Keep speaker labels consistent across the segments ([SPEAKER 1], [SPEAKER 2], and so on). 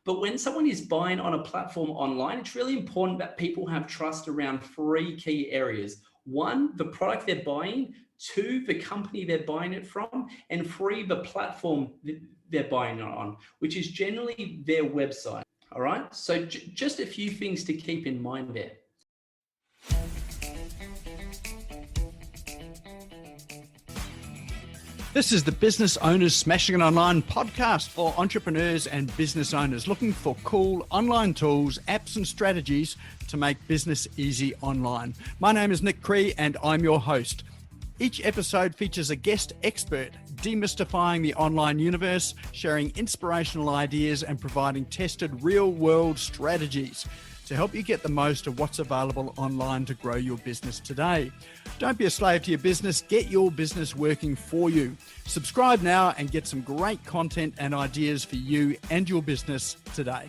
[SPEAKER 1] But when someone is buying on a platform online, it's really important that people have trust around 3 key areas. 1, the product they're buying. 2, the company they're buying it from. And 3, the platform they're buying it on, which is generally their website. All right. So just a few things to keep in mind there.
[SPEAKER 2] This is the Business Owners Smashing It Online podcast for entrepreneurs and business owners looking for cool online tools, apps and strategies to make business easy online. My name is Nick Cree and I'm your host. Each episode features a guest expert demystifying the online universe, sharing inspirational ideas and providing tested real-world strategies to help you get the most of what's available online to grow your business today. Don't be a slave to your business, get your business working for you. Subscribe now and get some great content and ideas for you and your business today.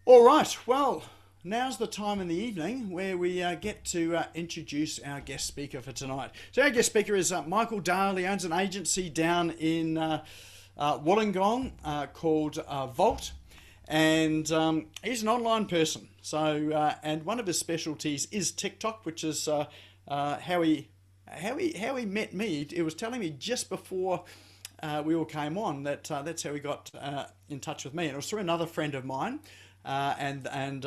[SPEAKER 2] All right, well, now's the time in the evening where we get to introduce our guest speaker for tonight. So our guest speaker is Michael Dale. He owns an agency down in Wollongong called Vault, and he's an online person. So and one of his specialties is TikTok, which is how he met me. He was telling me just before we all came on that that's how he got in touch with me, and it was through another friend of mine, and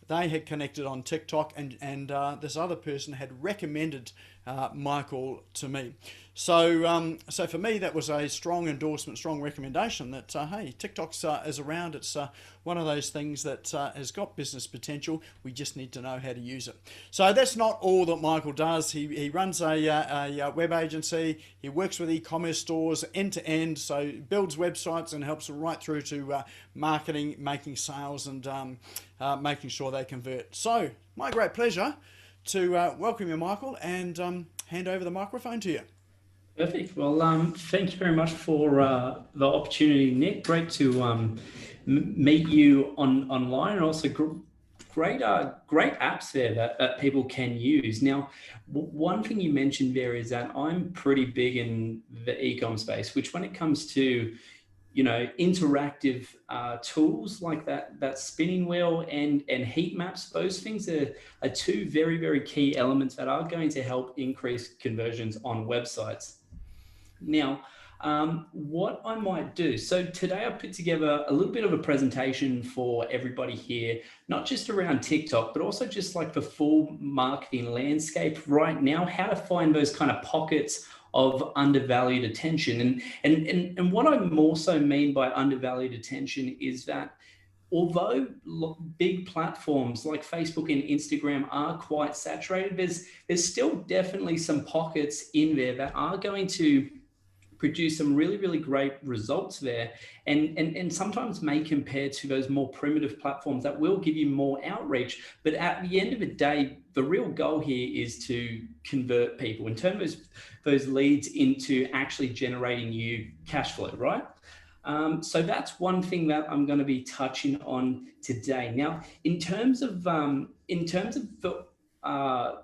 [SPEAKER 2] they had connected on TikTok, and this other person had recommended Michael to me. So so for me, that was a strong endorsement, strong recommendation that, hey, TikTok is around. It's one of those things that has got business potential. We just need to know how to use it. So that's not all that Michael does. He runs a web agency. He works with e-commerce stores end to end. So builds websites and helps them right through to marketing, making sales, and making sure they convert. So my great pleasure to welcome you, Michael, and hand over the microphone to you.
[SPEAKER 1] Perfect. Well, thank you very much for the opportunity, Nick. Great to meet you online, and also great apps there that people can use. Now, one thing you mentioned there is that I'm pretty big in the e-com space, which when it comes to interactive tools like that spinning wheel and heat maps, those things are 2 very, very key elements that are going to help increase conversions on websites. Now, what I might do, so today I put together a little bit of a presentation for everybody here, not just around TikTok, but also just like the full marketing landscape right now, how to find those kind of pockets of undervalued attention. And what I more so mean by undervalued attention is that although big platforms like Facebook and Instagram are quite saturated, there's still definitely some pockets in there that are going to produce some really, really great results there, and sometimes may compare to those more primitive platforms that will give you more outreach. But at the end of the day, the real goal here is to convert people and turn those leads into actually generating you cash flow, right? So that's one thing that I'm going to be touching on today. Now, in terms of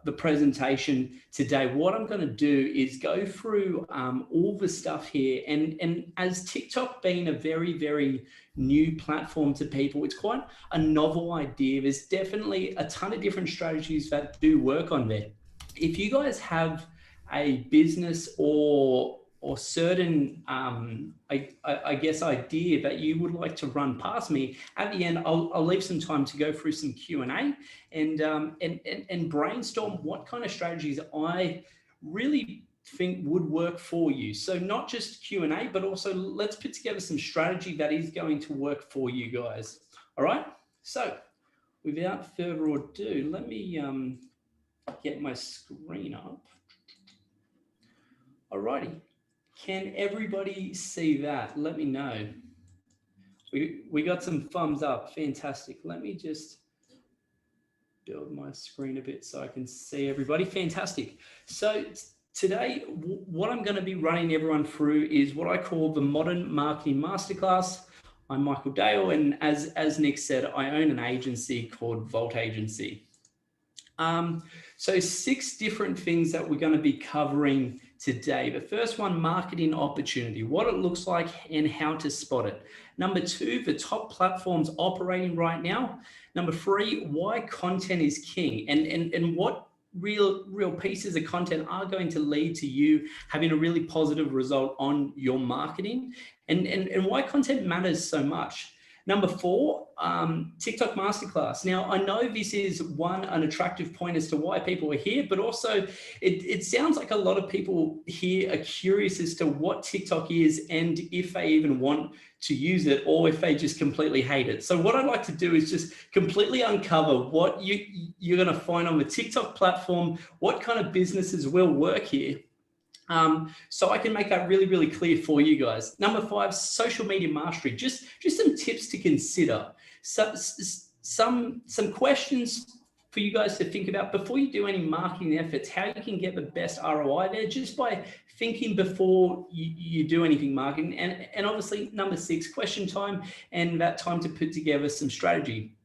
[SPEAKER 1] the presentation today, what I'm going to do is go through all the stuff here, and as TikTok being a very, very new platform to people, it's quite a novel idea. There's definitely a ton of different strategies that do work on there. If you guys have a business or certain, I guess, idea that you would like to run past me, at the end, I'll leave some time to go through some Q&A and brainstorm what kind of strategies I really think would work for you. So not just Q&A, but also let's put together some strategy that is going to work for you guys. All right. So without further ado, let me get my screen up. All righty. Can everybody see that? Let me know. We got some thumbs up. Fantastic. Let me just build my screen a bit so I can see everybody. Fantastic. So today, what I'm going to be running everyone through is what I call the Modern Marketing Masterclass. I'm Michael Dale, and as Nick said, I own an agency called Vault Agency. So 6 different things that we're going to be covering today. The first one, marketing opportunity, what it looks like and how to spot it. Number 2, the top platforms operating right now. Number 3, why content is king, and what real pieces of content are going to lead to you having a really positive result on your marketing, and why content matters so much. Number 4, TikTok masterclass. Now, I know this is an attractive point as to why people are here, but also it sounds like a lot of people here are curious as to what TikTok is and if they even want to use it or if they just completely hate it. So what I'd like to do is just completely uncover what you're going to find on the TikTok platform, what kind of businesses will work here. So I can make that really, really clear for you guys. Number 5, social media mastery. Just some tips to consider. Some questions for you guys to think about before you do any marketing efforts, how you can get the best ROI there just by thinking before you do anything marketing. And obviously, number 6, question time and that time to put together some strategy.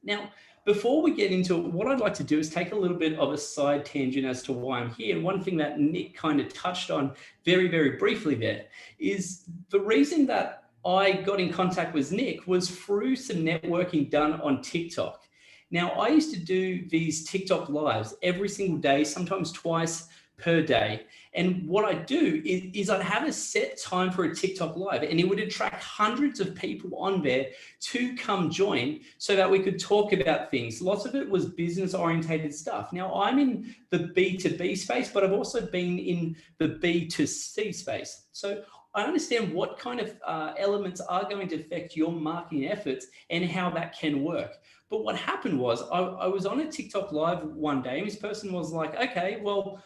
[SPEAKER 1] Now, before we get into it, what I'd like to do is take a little bit of a side tangent as to why I'm here. And one thing that Nick kind of touched on very, very briefly there is the reason that I got in contact with Nick was through some networking done on TikTok. Now, I used to do these TikTok lives every single day, sometimes twice per day. And what I'd do is I'd have a set time for a TikTok live, and it would attract hundreds of people on there to come join so that we could talk about things. Lots of it was business orientated stuff. Now, I'm in the B2B space, but I've also been in the B2C space. So I understand what kind of elements are going to affect your marketing efforts and how that can work. But what happened was I was on a TikTok live one day, and this person was like, okay, well,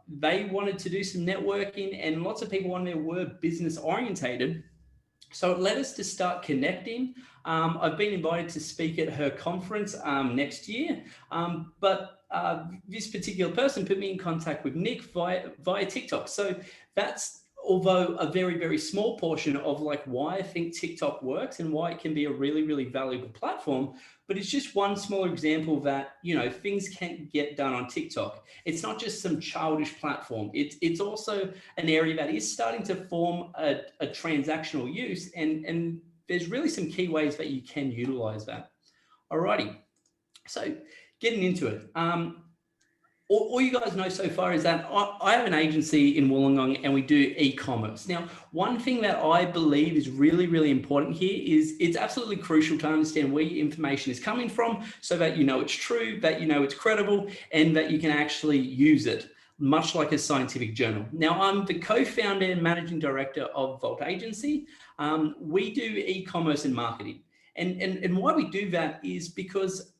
[SPEAKER 1] they wanted to do some networking, and lots of people on there were business orientated. So it led us to start connecting. I've been invited to speak at her conference next year, but this particular person put me in contact with Nick via TikTok. So that's, although a very, very small portion of like why I think TikTok works and why it can be a really, really valuable platform, but it's just one small example that, you know, things can get done on TikTok. It's not just some childish platform. It's also an area that is starting to form a transactional use, and there's really some key ways that you can utilize that. Alrighty, so getting into it. All you guys know so far is that I have an agency in Wollongong and we do e-commerce. Now, one thing that I believe is really, really important here is it's absolutely crucial to understand where your information is coming from so that you know it's true, that you know it's credible, and that you can actually use it, much like a scientific journal. Now, I'm the co-founder and managing director of Vault Agency. We do e-commerce and marketing. And why we do that is because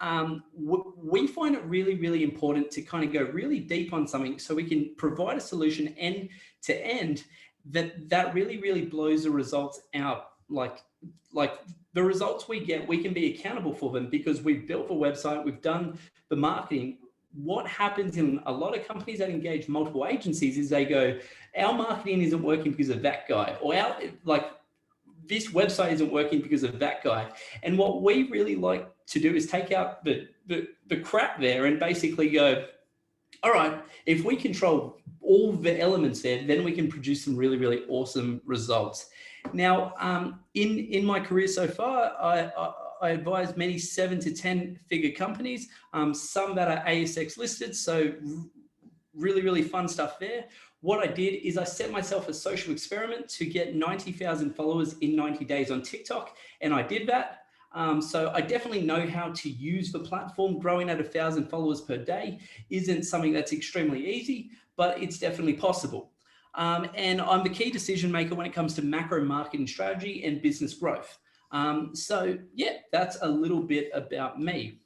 [SPEAKER 1] we find it really, really important to kind of go really deep on something so we can provide a solution end to end that really, really blows the results out. Like the results we get, we can be accountable for them because we've built the website, we've done the marketing. What happens in a lot of companies that engage multiple agencies is they go, our marketing isn't working because of that guy, or this website isn't working because of that guy. And what we really like to do is take out the crap there and basically go, all right, if we control all the elements there, then we can produce some really, really awesome results. Now, in my career so far, I advise many 7 to 10 figure companies, some that are ASX listed. So really, really fun stuff there. What I did is I set myself a social experiment to get 90,000 followers in 90 days on TikTok, and I did that. So I definitely know how to use the platform. Growing at 1,000 followers per day isn't something that's extremely easy, but it's definitely possible. And I'm the key decision maker when it comes to macro marketing strategy and business growth. So yeah, that's a little bit about me.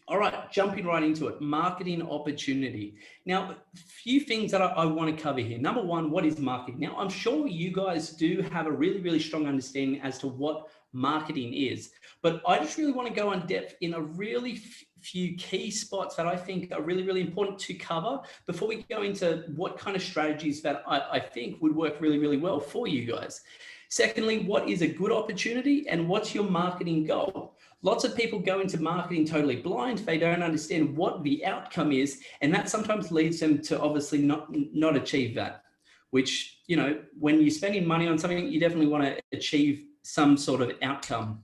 [SPEAKER 1] All right, jumping right into it, marketing opportunity. Now, a few things that I want to cover here. Number one, what is marketing? Now, I'm sure you guys do have a really, really strong understanding as to what marketing is. But I just really want to go in depth in a really few key spots that I think are really, really important to cover before we go into what kind of strategies that I think would work really, really well for you guys. Secondly, what is a good opportunity and what's your marketing goal? Lots of people go into marketing totally blind. They don't understand what the outcome is, and that sometimes leads them to obviously not achieve that, which, you know, when you're spending money on something, you definitely want to achieve some sort of outcome.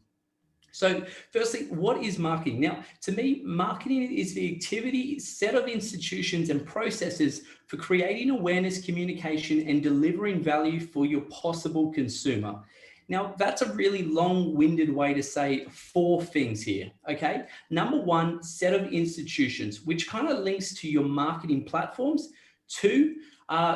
[SPEAKER 1] So firstly, what is marketing? Now, to me, marketing is the activity set of institutions and processes for creating awareness, communication, and delivering value for your possible consumer. Now, that's a really long-winded way to say 4 things here, okay? Number 1, set of institutions, which kind of links to your marketing platforms. 2,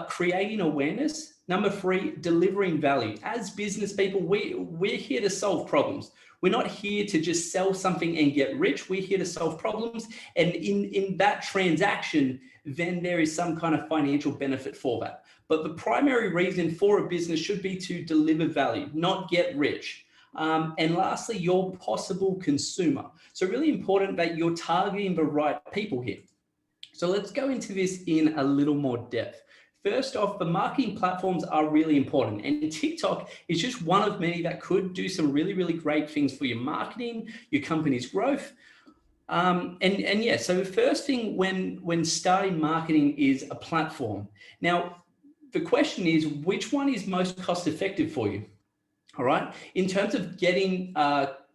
[SPEAKER 1] creating awareness. Number 3, delivering value. As business people, we're here to solve problems. We're not here to just sell something and get rich. We're here to solve problems. And in that transaction, then there is some kind of financial benefit for that. But the primary reason for a business should be to deliver value, not get rich. And lastly, your possible consumer. So really important that you're targeting the right people here. So let's go into this in a little more depth. First off, the marketing platforms are really important, and TikTok is just one of many that could do some really, really great things for your marketing, your company's growth. And yeah, so the first thing when starting marketing is a platform. Now, the question is, which one is most cost effective for you? All right, in terms of getting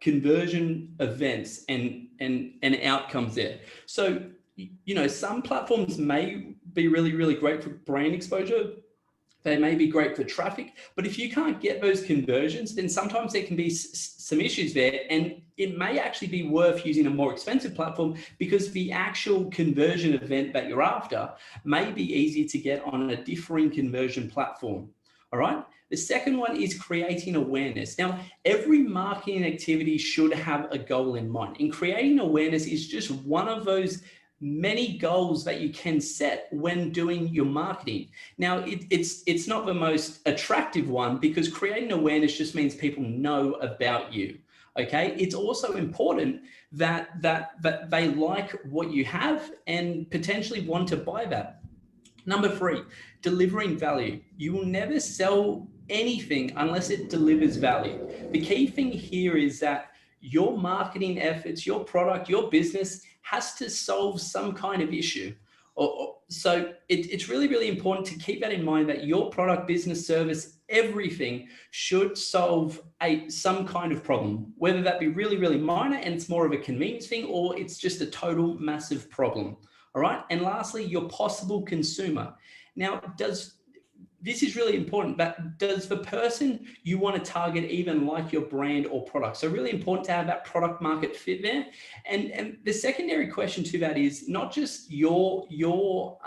[SPEAKER 1] conversion events and outcomes there. So, you know, some platforms may be really, really great for brand exposure. They may be great for traffic, but if you can't get those conversions, then sometimes there can be some issues there, and it may actually be worth using a more expensive platform because the actual conversion event that you're after may be easier to get on a differing conversion platform. All right. The second one is creating awareness. Now, every marketing activity should have a goal in mind, and creating awareness is just one of those many goals that you can set when doing your marketing. Now, it's not the most attractive one because creating awareness just means people know about you. Okay, it's also important that they like what you have and potentially want to buy that. Number 3, delivering value. You will never sell anything unless it delivers value. The key thing here is that your marketing efforts, your product, your business has to solve some kind of issue. So it's really, really important to keep that in mind, that your product, business, service, everything should solve some kind of problem, whether that be really, really minor and it's more of a convenience thing, or it's just a total massive problem. All right. And lastly, your possible consumer. Now, this is really important, but does the person you want to target even like your brand or product? So really important to have that product market fit there. And the secondary question to that is not just your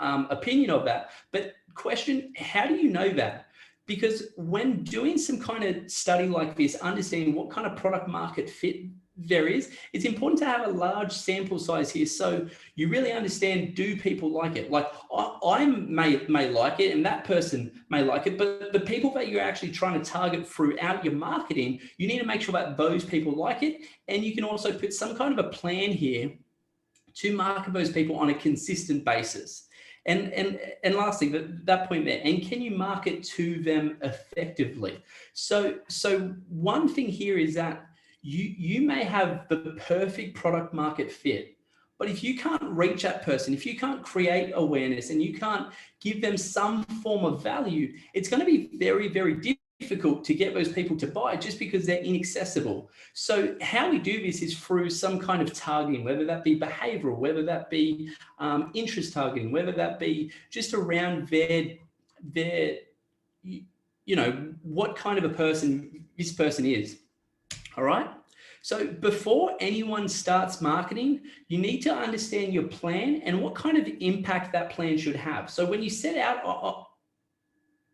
[SPEAKER 1] opinion of that, but question, how do you know that? Because when doing some kind of study like this, understanding what kind of product market fit there is, it's important to have a large sample size here so you really understand, do people like it? Like I may like it and that person may like it, but the people that you're actually trying to target throughout your marketing, you need to make sure that those people like it. And you can also put some kind of a plan here to market those people on a consistent basis. And lastly, that point there, and can you market to them effectively? So one thing here is that you may have the perfect product market fit, but if you can't reach that person, if you can't create awareness and you can't give them some form of value, it's going to be very, very difficult to get those people to buy just because they're inaccessible. So how we do this is through some kind of targeting, whether that be behavioral, whether that be interest targeting, whether that be just around their you know, what kind of a person this person is. All right. So before anyone starts marketing, you need to understand your plan and what kind of impact that plan should have. So when you set out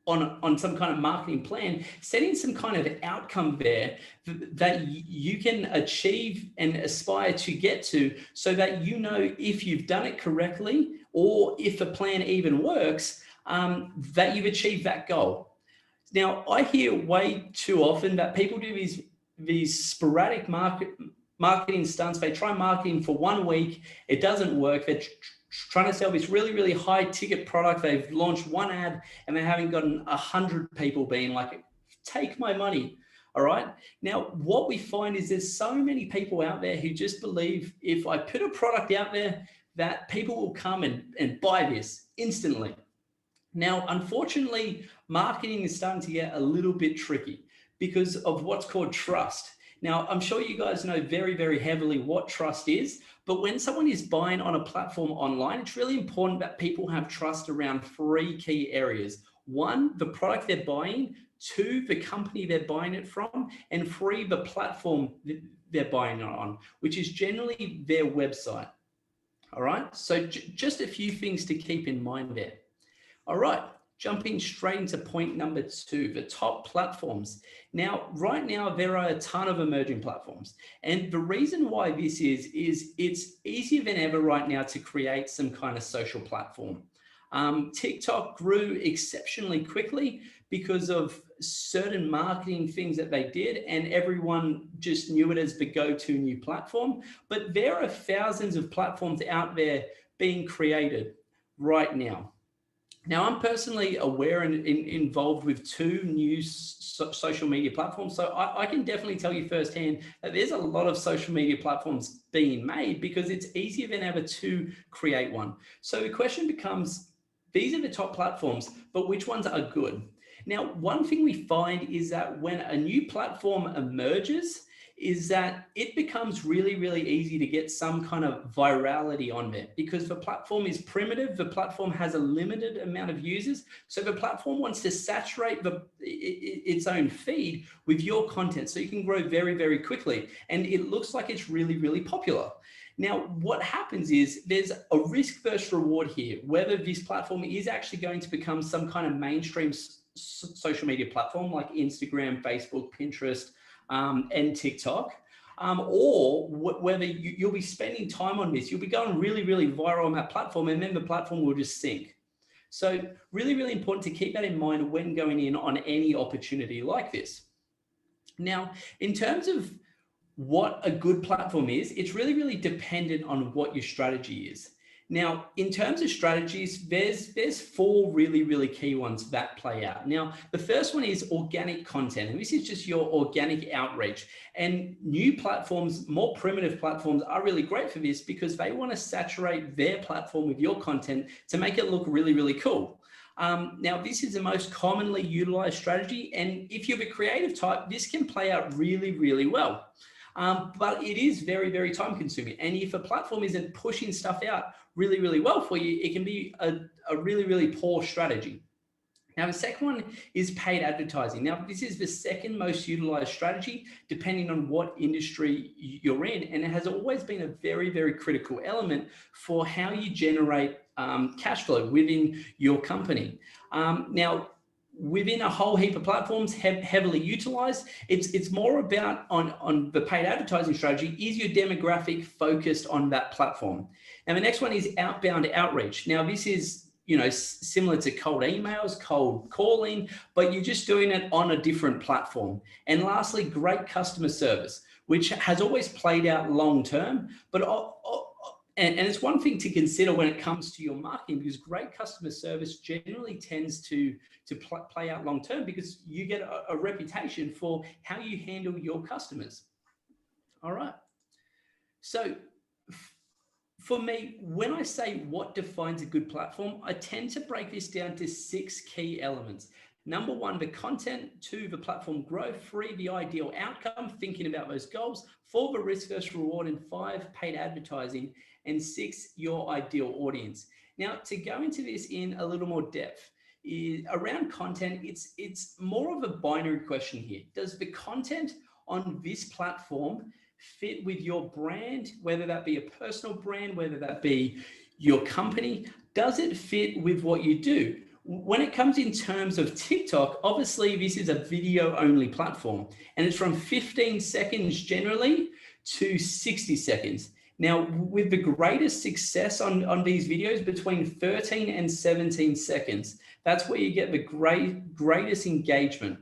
[SPEAKER 1] on some kind of marketing plan, setting some kind of outcome there that you can achieve and aspire to get to, so that you know if you've done it correctly or if the plan even works, that you've achieved that goal. Now, I hear way too often that people do these sporadic marketing stunts. They try marketing for 1 week. It doesn't work. They're trying to sell this really, really high ticket product. They've launched one ad and they haven't gotten 100 people being like, take my money. All right. Now, what we find is there's so many people out there who just believe if I put a product out there, that people will come and buy this instantly. Now, unfortunately, marketing is starting to get a little bit tricky because of what's called trust. Now, I'm sure you guys know very, very heavily what trust is, but when someone is buying on a platform online, it's really important that people have trust around 3 key areas. 1, the product they're buying. 2, the company they're buying it from. And 3, the platform they're buying it on, which is generally their website. All right, so just a few things to keep in mind there. All right, jumping straight into point number 2, the top platforms. Now, right now, there are a ton of emerging platforms. And the reason why this is it's easier than ever right now to create some kind of social platform. TikTok grew exceptionally quickly because of certain marketing things that they did, and everyone just knew it as the go-to new platform. But there are thousands of platforms out there being created right now. Now, I'm personally aware and involved with 2 new social media platforms. So I can definitely tell you firsthand that there's a lot of social media platforms being made because it's easier than ever to create one. So the question becomes, these are the top platforms, but which ones are good? Now, one thing we find is that when a new platform emerges, is that it becomes really, really easy to get some kind of virality on there because the platform is primitive. The platform has a limited amount of users. So the platform wants to saturate its own feed with your content so you can grow very, very quickly. And it looks like it's really, really popular. Now, what happens is there's a risk versus reward here, whether this platform is actually going to become some kind of mainstream social media platform like Instagram, Facebook, Pinterest, and TikTok, or whether you'll be spending time on this, you'll be going really, really viral on that platform, and then the platform will just sink. So really, really important to keep that in mind when going in on any opportunity like this. Now, in terms of what a good platform is, it's really, really dependent on what your strategy is. Now, in terms of strategies, there's 4 really, really key ones that play out. Now, the first one is organic content, and this is just your organic outreach. And new platforms, more primitive platforms, are really great for this because they want to saturate their platform with your content to make it look really, really cool. Now, this is the most commonly utilized strategy, and if you're the creative type, this can play out really, really well. But it is very, very time consuming. And if a platform isn't pushing stuff out really, really well for you, it can be a really, really poor strategy. Now, the second one is paid advertising. Now, this is the second most utilized strategy, depending on what industry you're in. And it has always been a very, very critical element for how you generate cash flow within your company. Now, within a whole heap of platforms heavily utilized, it's more about on the paid advertising strategy, is your demographic focused on that platform? And the next one is outbound outreach. Now, this is similar to cold emails, cold calling, but you're just doing it on a different platform. And lastly, great customer service, which has always played out long term, but and it's one thing to consider when it comes to your marketing, because great customer service generally tends to play out long term because you get a reputation for how you handle your customers. All right. So for me, when I say what defines a good platform, I tend to break this down to 6 key elements. Number 1, the content. 2, the platform growth. 3, the ideal outcome, thinking about those goals. 4, the risk versus reward. And 5, paid advertising. And 6, your ideal audience. Now, to go into this in a little more depth, around content, it's more of a binary question here. Does the content on this platform fit with your brand, whether that be a personal brand, whether that be your company? Does it fit with what you do? When it comes in terms of TikTok, obviously this is a video only platform, and it's from 15 seconds generally to 60 seconds. Now, with the greatest success on these videos between 13 and 17 seconds, that's where you get the greatest engagement.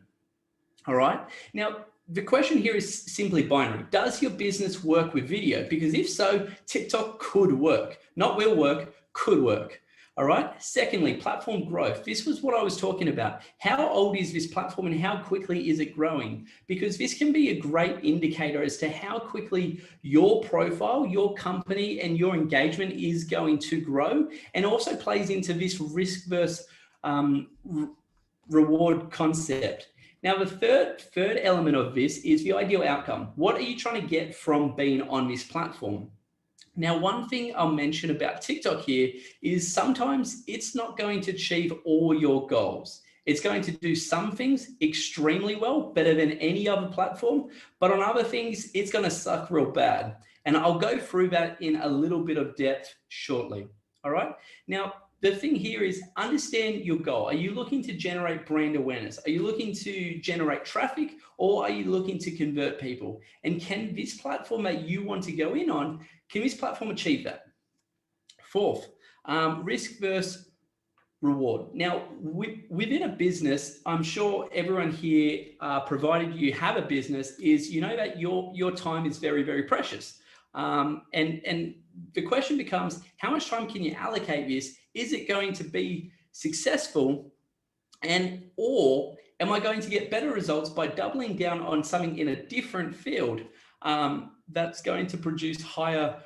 [SPEAKER 1] All right. Now, the question here is simply binary. Does your business work with video? Because if so, TikTok could work. Not will work, could work. All right. Secondly, platform growth. This was what I was talking about. How old is this platform and how quickly is it growing? Because this can be a great indicator as to how quickly your profile, your company, and your engagement is going to grow, and also plays into this risk versus reward concept. Now, the third element of this is the ideal outcome. What are you trying to get from being on this platform? Now, one thing I'll mention about TikTok here is sometimes it's not going to achieve all your goals. It's going to do some things extremely well, better than any other platform, but on other things, it's going to suck real bad. And I'll go through that in a little bit of depth shortly. All right. Now, the thing here is understand your goal. Are you looking to generate brand awareness? Are you looking to generate traffic, or are you looking to convert people? And can this platform that you want to go in on, can this platform achieve that? Fourth, risk versus reward. Now, within a business, I'm sure everyone here, provided you have a business, is you know that your time is very, very precious. And the question becomes, how much time can you allocate this? Is it going to be successful? Or am I going to get better results by doubling down on something in a different field that's going to produce higher,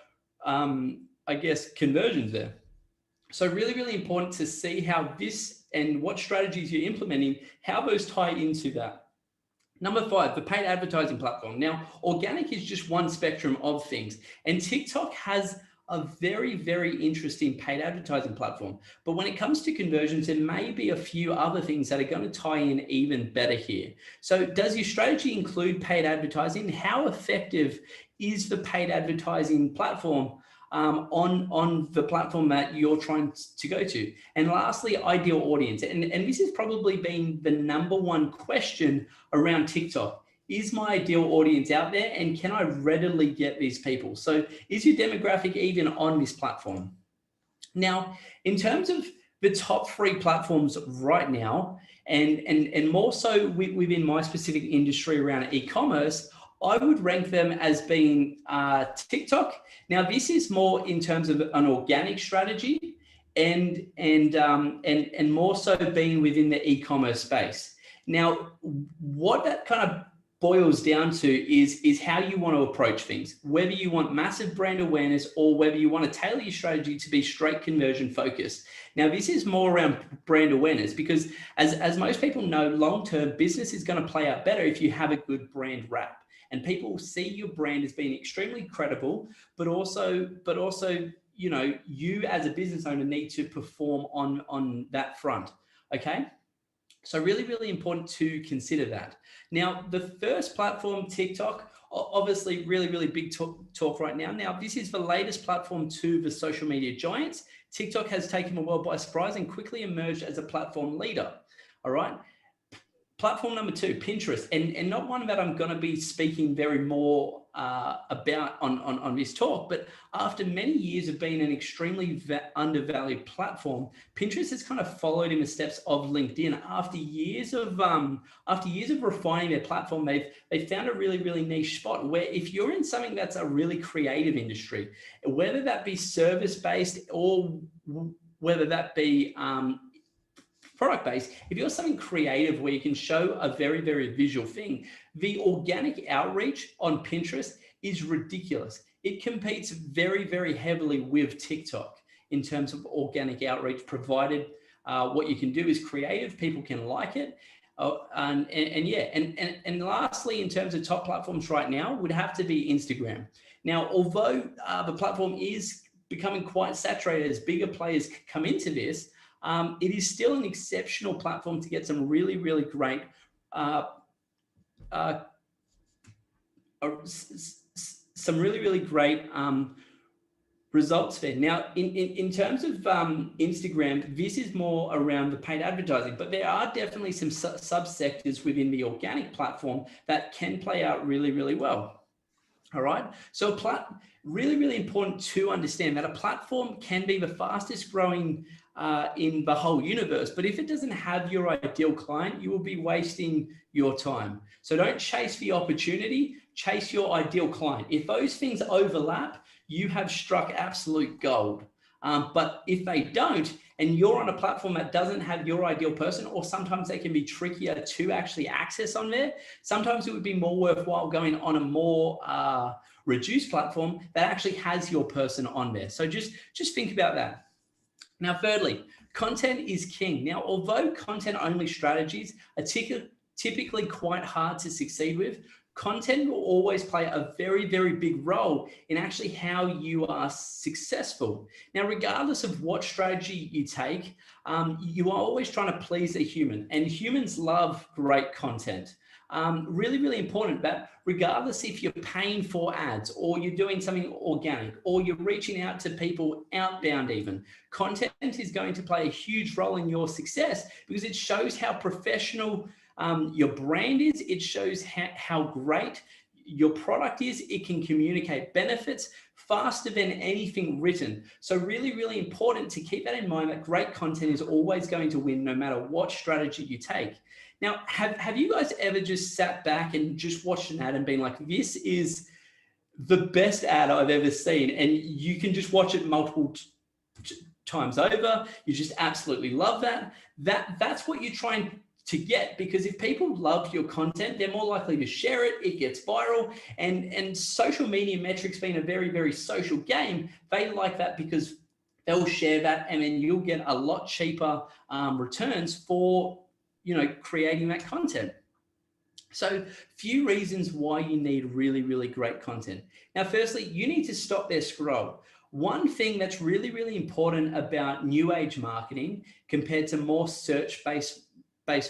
[SPEAKER 1] I guess, conversions there? So really, really important to see how this and what strategies you're implementing, how those tie into that. Number 5, the paid advertising platform. Now, organic is just one spectrum of things, and TikTok has a very, very interesting paid advertising platform. But when it comes to conversions, there may be a few other things that are going to tie in even better here. So does your strategy include paid advertising? How effective is the paid advertising platform on the platform that you're trying to go to? And lastly, ideal audience. And this has probably been the number one question around TikTok. Is my ideal audience out there, and can I readily get these people? So is your demographic even on this platform? Now, in terms of the top 3 platforms right now, and more so within my specific industry around e-commerce, I would rank them as being TikTok. Now, this is more in terms of an organic strategy, and more so being within the e-commerce space. Now, what that kind of boils down to is how you want to approach things, whether you want massive brand awareness or whether you want to tailor your strategy to be straight conversion focused. Now, this is more around brand awareness, because as most people know, long-term business is going to play out better if you have a good brand wrap, and people see your brand as being extremely credible, but also, you know, you as a business owner need to perform on that front. Okay. So really, really important to consider that. Now, the first platform, TikTok, obviously really, really big talk right now. Now, this is the latest platform to the social media giants. TikTok has taken the world by surprise and quickly emerged as a platform leader. All right. Platform number 2, Pinterest, and not one that I'm going to be speaking very more about on this talk, but after many years of being an extremely undervalued platform, Pinterest has kind of followed in the steps of LinkedIn. After years of refining their platform, they've found a really, really niche spot where if you're in something that's a really creative industry, whether that be service-based or whether that be product-based, if you're something creative where you can show a very, very visual thing, the organic outreach on Pinterest is ridiculous. It competes very, very heavily with TikTok in terms of organic outreach, provided what you can do is creative, people can like it. And lastly, in terms of top platforms right now, would have to be Instagram. Now, although the platform is becoming quite saturated as bigger players come into this, it is still an exceptional platform to get some really, really great results there. Now, in terms of Instagram, this is more around the paid advertising, but there are definitely some subsectors within the organic platform that can play out really, really well. All right. So really, really important to understand that a platform can be the fastest growing in the whole universe. But if it doesn't have your ideal client, you will be wasting your time. So don't chase the opportunity, chase your ideal client. If those things overlap, you have struck absolute gold. But if they don't, and you're on a platform that doesn't have your ideal person, or sometimes they can be trickier to actually access on there, sometimes it would be more worthwhile going on a more reduced platform that actually has your person on there. So just think about that. Now, thirdly, content is king. Now, although content-only strategies are typically quite hard to succeed with, content will always play a very, very big role in actually how you are successful. Now, regardless of what strategy you take, you are always trying to please a human, and humans love great content. Really, really important that regardless if you're paying for ads or you're doing something organic or you're reaching out to people outbound even, content is going to play a huge role in your success because it shows how professional your brand is. It shows how great your product is. It can communicate benefits faster than anything written. So really, really important to keep that in mind, that great content is always going to win no matter what strategy you take. Now, have you guys ever just sat back and just watched an ad and been like, this is the best ad I've ever seen, and you can just watch it multiple times over, you just absolutely love that? That's what you're trying to get, because if people love your content, they're more likely to share it, it gets viral, and social media metrics being a very, very social game, they like that because they'll share that, and then you'll get a lot cheaper returns for creating that content. So few reasons why you need really, really great content. Now, firstly, you need to stop their scroll. One thing that's really, really important about new age marketing compared to more search-based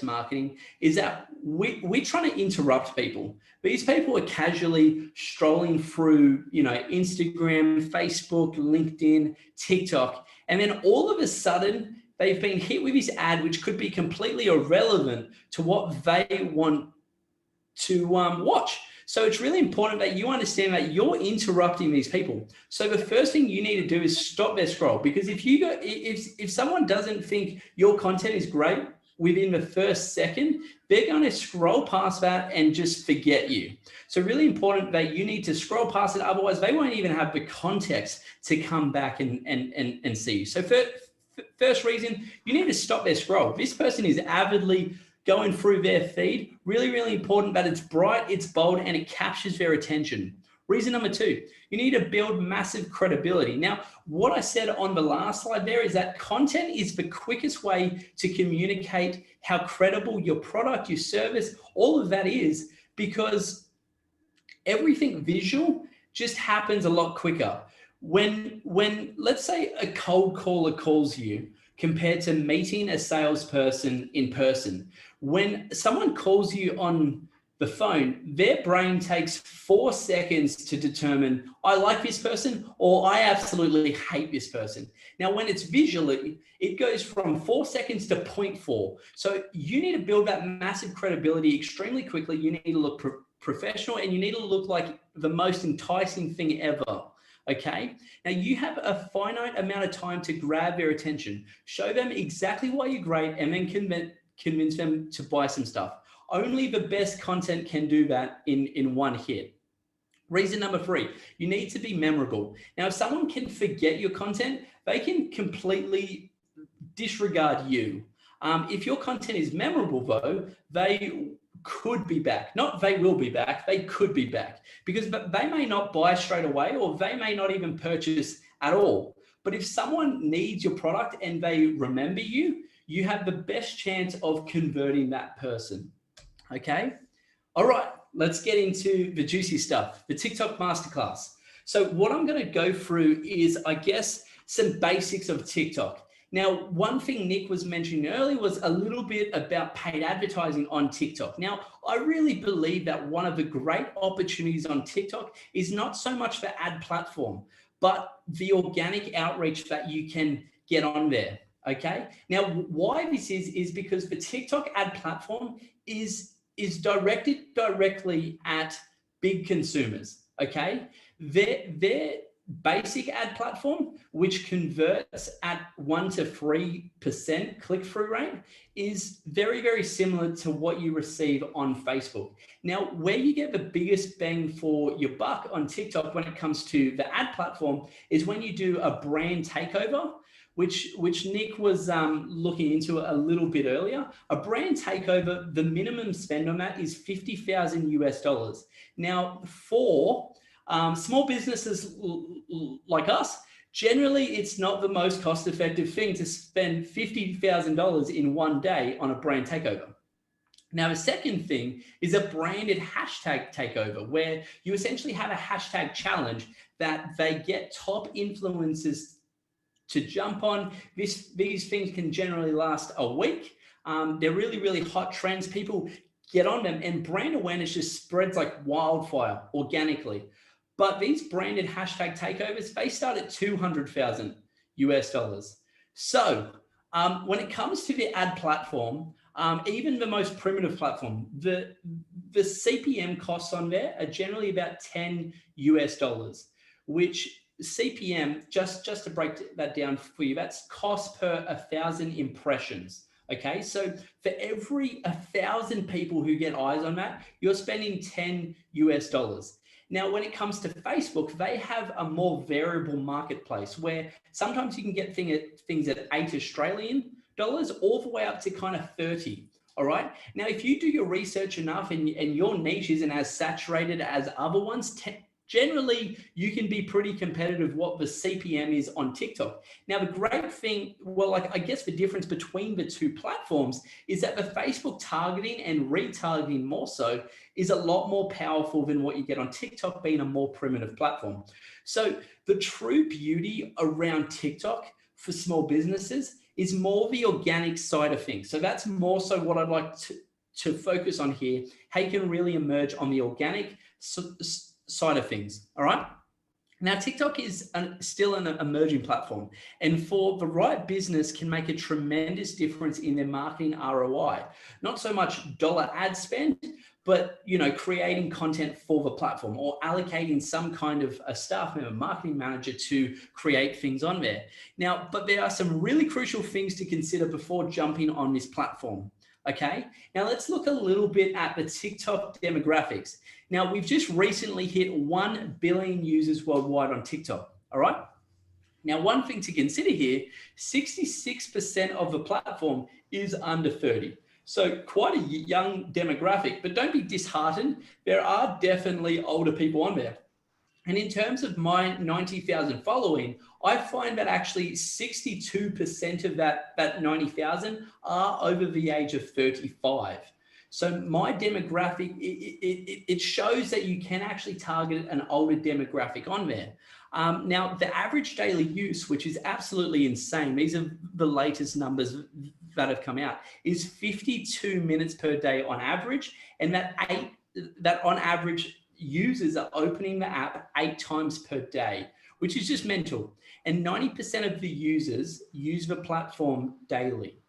[SPEAKER 1] marketing is that we're trying to interrupt people. These people are casually strolling through, Instagram, Facebook, LinkedIn, TikTok, and then all of a sudden they've been hit with this ad, which could be completely irrelevant to what they want to watch. So it's really important that you understand that you're interrupting these people. So the first thing you need to do is stop their scroll, because if someone doesn't think your content is great within the first second, they're going to scroll past that and just forget you. So really important that you need to scroll past it. Otherwise, they won't even have the context to come back and see you. So first reason, you need to stop their scroll. This person is avidly going through their feed. Really, really important that it's bright, it's bold, and it captures their attention. Reason number two, you need to build massive credibility. Now, what I said on the last slide there is that content is the quickest way to communicate how credible your product, your service, all of that is, because everything visual just happens a lot quicker. When let's say a cold caller calls you compared to meeting a salesperson in person, when someone calls you on the phone, their brain takes 4 seconds to determine, I like this person or I absolutely hate this person. Now, when it's visually, it goes from 4 seconds to 0.4. So you need to build that massive credibility extremely quickly. You need to look professional, and you need to look like the most enticing thing ever. Okay. Now you have a finite amount of time to grab their attention, show them exactly why you're great, and then convince them to buy some stuff. Only the best content can do that in one hit. Reason number three, you need to be memorable. Now, if someone can forget your content, they can completely disregard you. If your content is memorable though, they could be back. Not they will be back, they could be back, because they may not buy straight away, or they may not even purchase at all. But if someone needs your product and they remember you, you have the best chance of converting that person. Okay. All right, let's get into the juicy stuff, the TikTok masterclass. So what I'm going to go through is, I guess, some basics of TikTok. Now, one thing Nick was mentioning earlier was a little bit about paid advertising on TikTok. Now, I really believe that one of the great opportunities on TikTok is not so much the ad platform, but the organic outreach that you can get on there. Okay. Now, why this is because the TikTok ad platform is directed directly at big consumers. Okay. Their basic ad platform which converts at 1 to 3% click-through rate, is very, very similar to what you receive on Facebook. Now, where you get the biggest bang for your buck on TikTok when it comes to the ad platform is when you do a brand takeover, which Nick was looking into a little bit earlier. A brand takeover, the minimum spend on that is $50,000 US. Now, for small businesses like us, generally it's not the most cost-effective thing to spend $50,000 in one day on a brand takeover. Now, the second thing is a branded hashtag takeover, where you essentially have a hashtag challenge that they get top influencers to jump on. These things can generally last a week. They're really, really hot trends. People get on them, and brand awareness just spreads like wildfire organically. But these branded hashtag takeovers, they start at $200,000 US. So when it comes to the ad platform, even the most primitive platform, the CPM costs on there are generally about $10 US, which CPM, just to break that down for you, that's cost per 1,000 impressions. Okay, so for every 1,000 people who get eyes on that, you're spending $10 US. Now, when it comes to Facebook, they have a more variable marketplace where sometimes you can get things at $8 all the way up to kind of 30. All right. Now, if you do your research enough and your niche isn't as saturated as other ones, generally, you can be pretty competitive what the CPM is on TikTok. Now, the great thing, well, I guess the difference between the two platforms is that the Facebook targeting and retargeting more so is a lot more powerful than what you get on TikTok, being a more primitive platform. So the true beauty around TikTok for small businesses is more the organic side of things. So that's more so what I'd like to focus on here. How you can really emerge on the organic side of things. All right. Now, TikTok is still an emerging platform, and for the right business can make a tremendous difference in their marketing ROI. Not so much dollar ad spend, but creating content for the platform or allocating some kind of a staff member, marketing manager to create things on there. Now, but there are some really crucial things to consider before jumping on this platform. Okay, now let's look a little bit at the TikTok demographics. Now, we've just recently hit 1 billion users worldwide on TikTok. All right. Now, one thing to consider here, 66% of the platform is under 30. So quite a young demographic, but don't be disheartened. There are definitely older people on there. And in terms of my 90,000 following, I find that actually 62% of that 90,000 are over the age of 35. So my demographic, it shows that you can actually target an older demographic on there. Now, the average daily use, which is absolutely insane, these are the latest numbers that have come out, is 52 minutes per day on average, and that on average users are opening the app 8 times per day, which is just mental. And 90% of the users use the platform daily,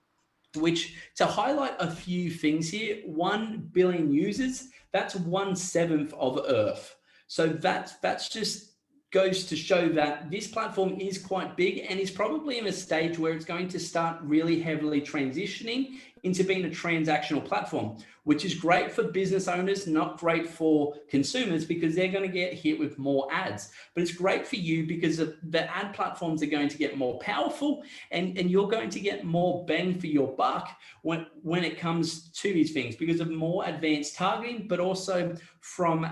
[SPEAKER 1] which, to highlight a few things here, 1 billion users, that's 1/7 of Earth. So that's just goes to show that this platform is quite big and is probably in a stage where it's going to start really heavily transitioning into being a transactional platform, which is great for business owners, not great for consumers because they're going to get hit with more ads. But it's great for you because the ad platforms are going to get more powerful and you're going to get more bang for your buck when it comes to these things because of more advanced targeting, but also from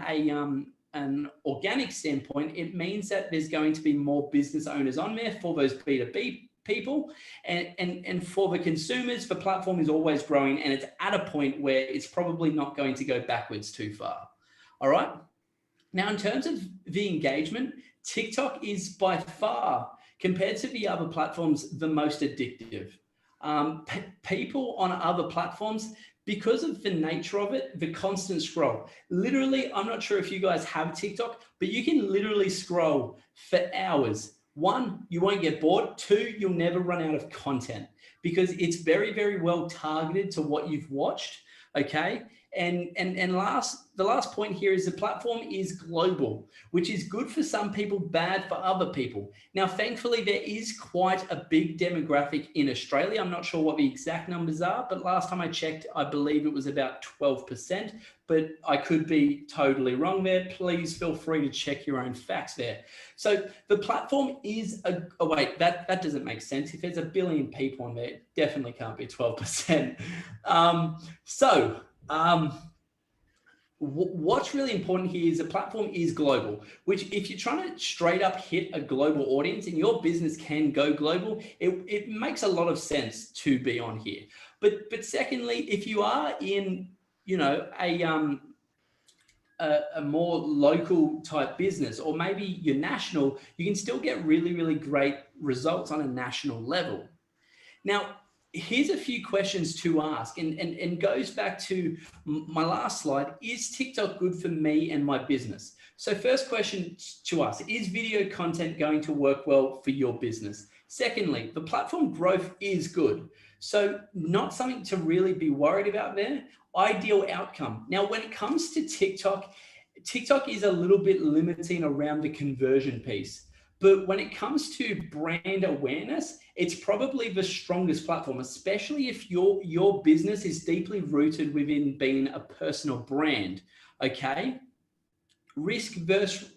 [SPEAKER 1] an organic standpoint, it means that there's going to be more business owners on there for those B2B people. And for the consumers, the platform is always growing and it's at a point where it's probably not going to go backwards too far. All right. Now, in terms of the engagement, TikTok is by far, compared to the other platforms, the most addictive. People on other platforms, because of the nature of it, the constant scroll. Literally, I'm not sure if you guys have TikTok, but you can literally scroll for hours. 1, you won't get bored. 2, you'll never run out of content because it's very, very well targeted to what you've watched. Okay. And the last point here is the platform is global, which is good for some people, bad for other people. Now, thankfully, there is quite a big demographic in Australia. I'm not sure what the exact numbers are, but last time I checked, I believe it was about 12%, but I could be totally wrong there. Please feel free to check your own facts there. So the platform is wait, that doesn't make sense. If there's 1 billion people on there, it definitely can't be 12%. What's really important here is the platform is global, which if you're trying to straight up hit a global audience and your business can go global, it makes a lot of sense to be on here. But secondly, if you are in, you know, a more local type business, or maybe you're national, you can still get really, really great results on a national level. Now, here's a few questions to ask, and goes back to my last slide. Is TikTok good for me and my business? So first question to ask, is video content going to work well for your business? Secondly, the platform growth is good. So not something to really be worried about there. Ideal outcome. Now, when it comes to TikTok is a little bit limiting around the conversion piece. But when it comes to brand awareness, it's probably the strongest platform, especially if your business is deeply rooted within being a personal brand, okay? Risk versus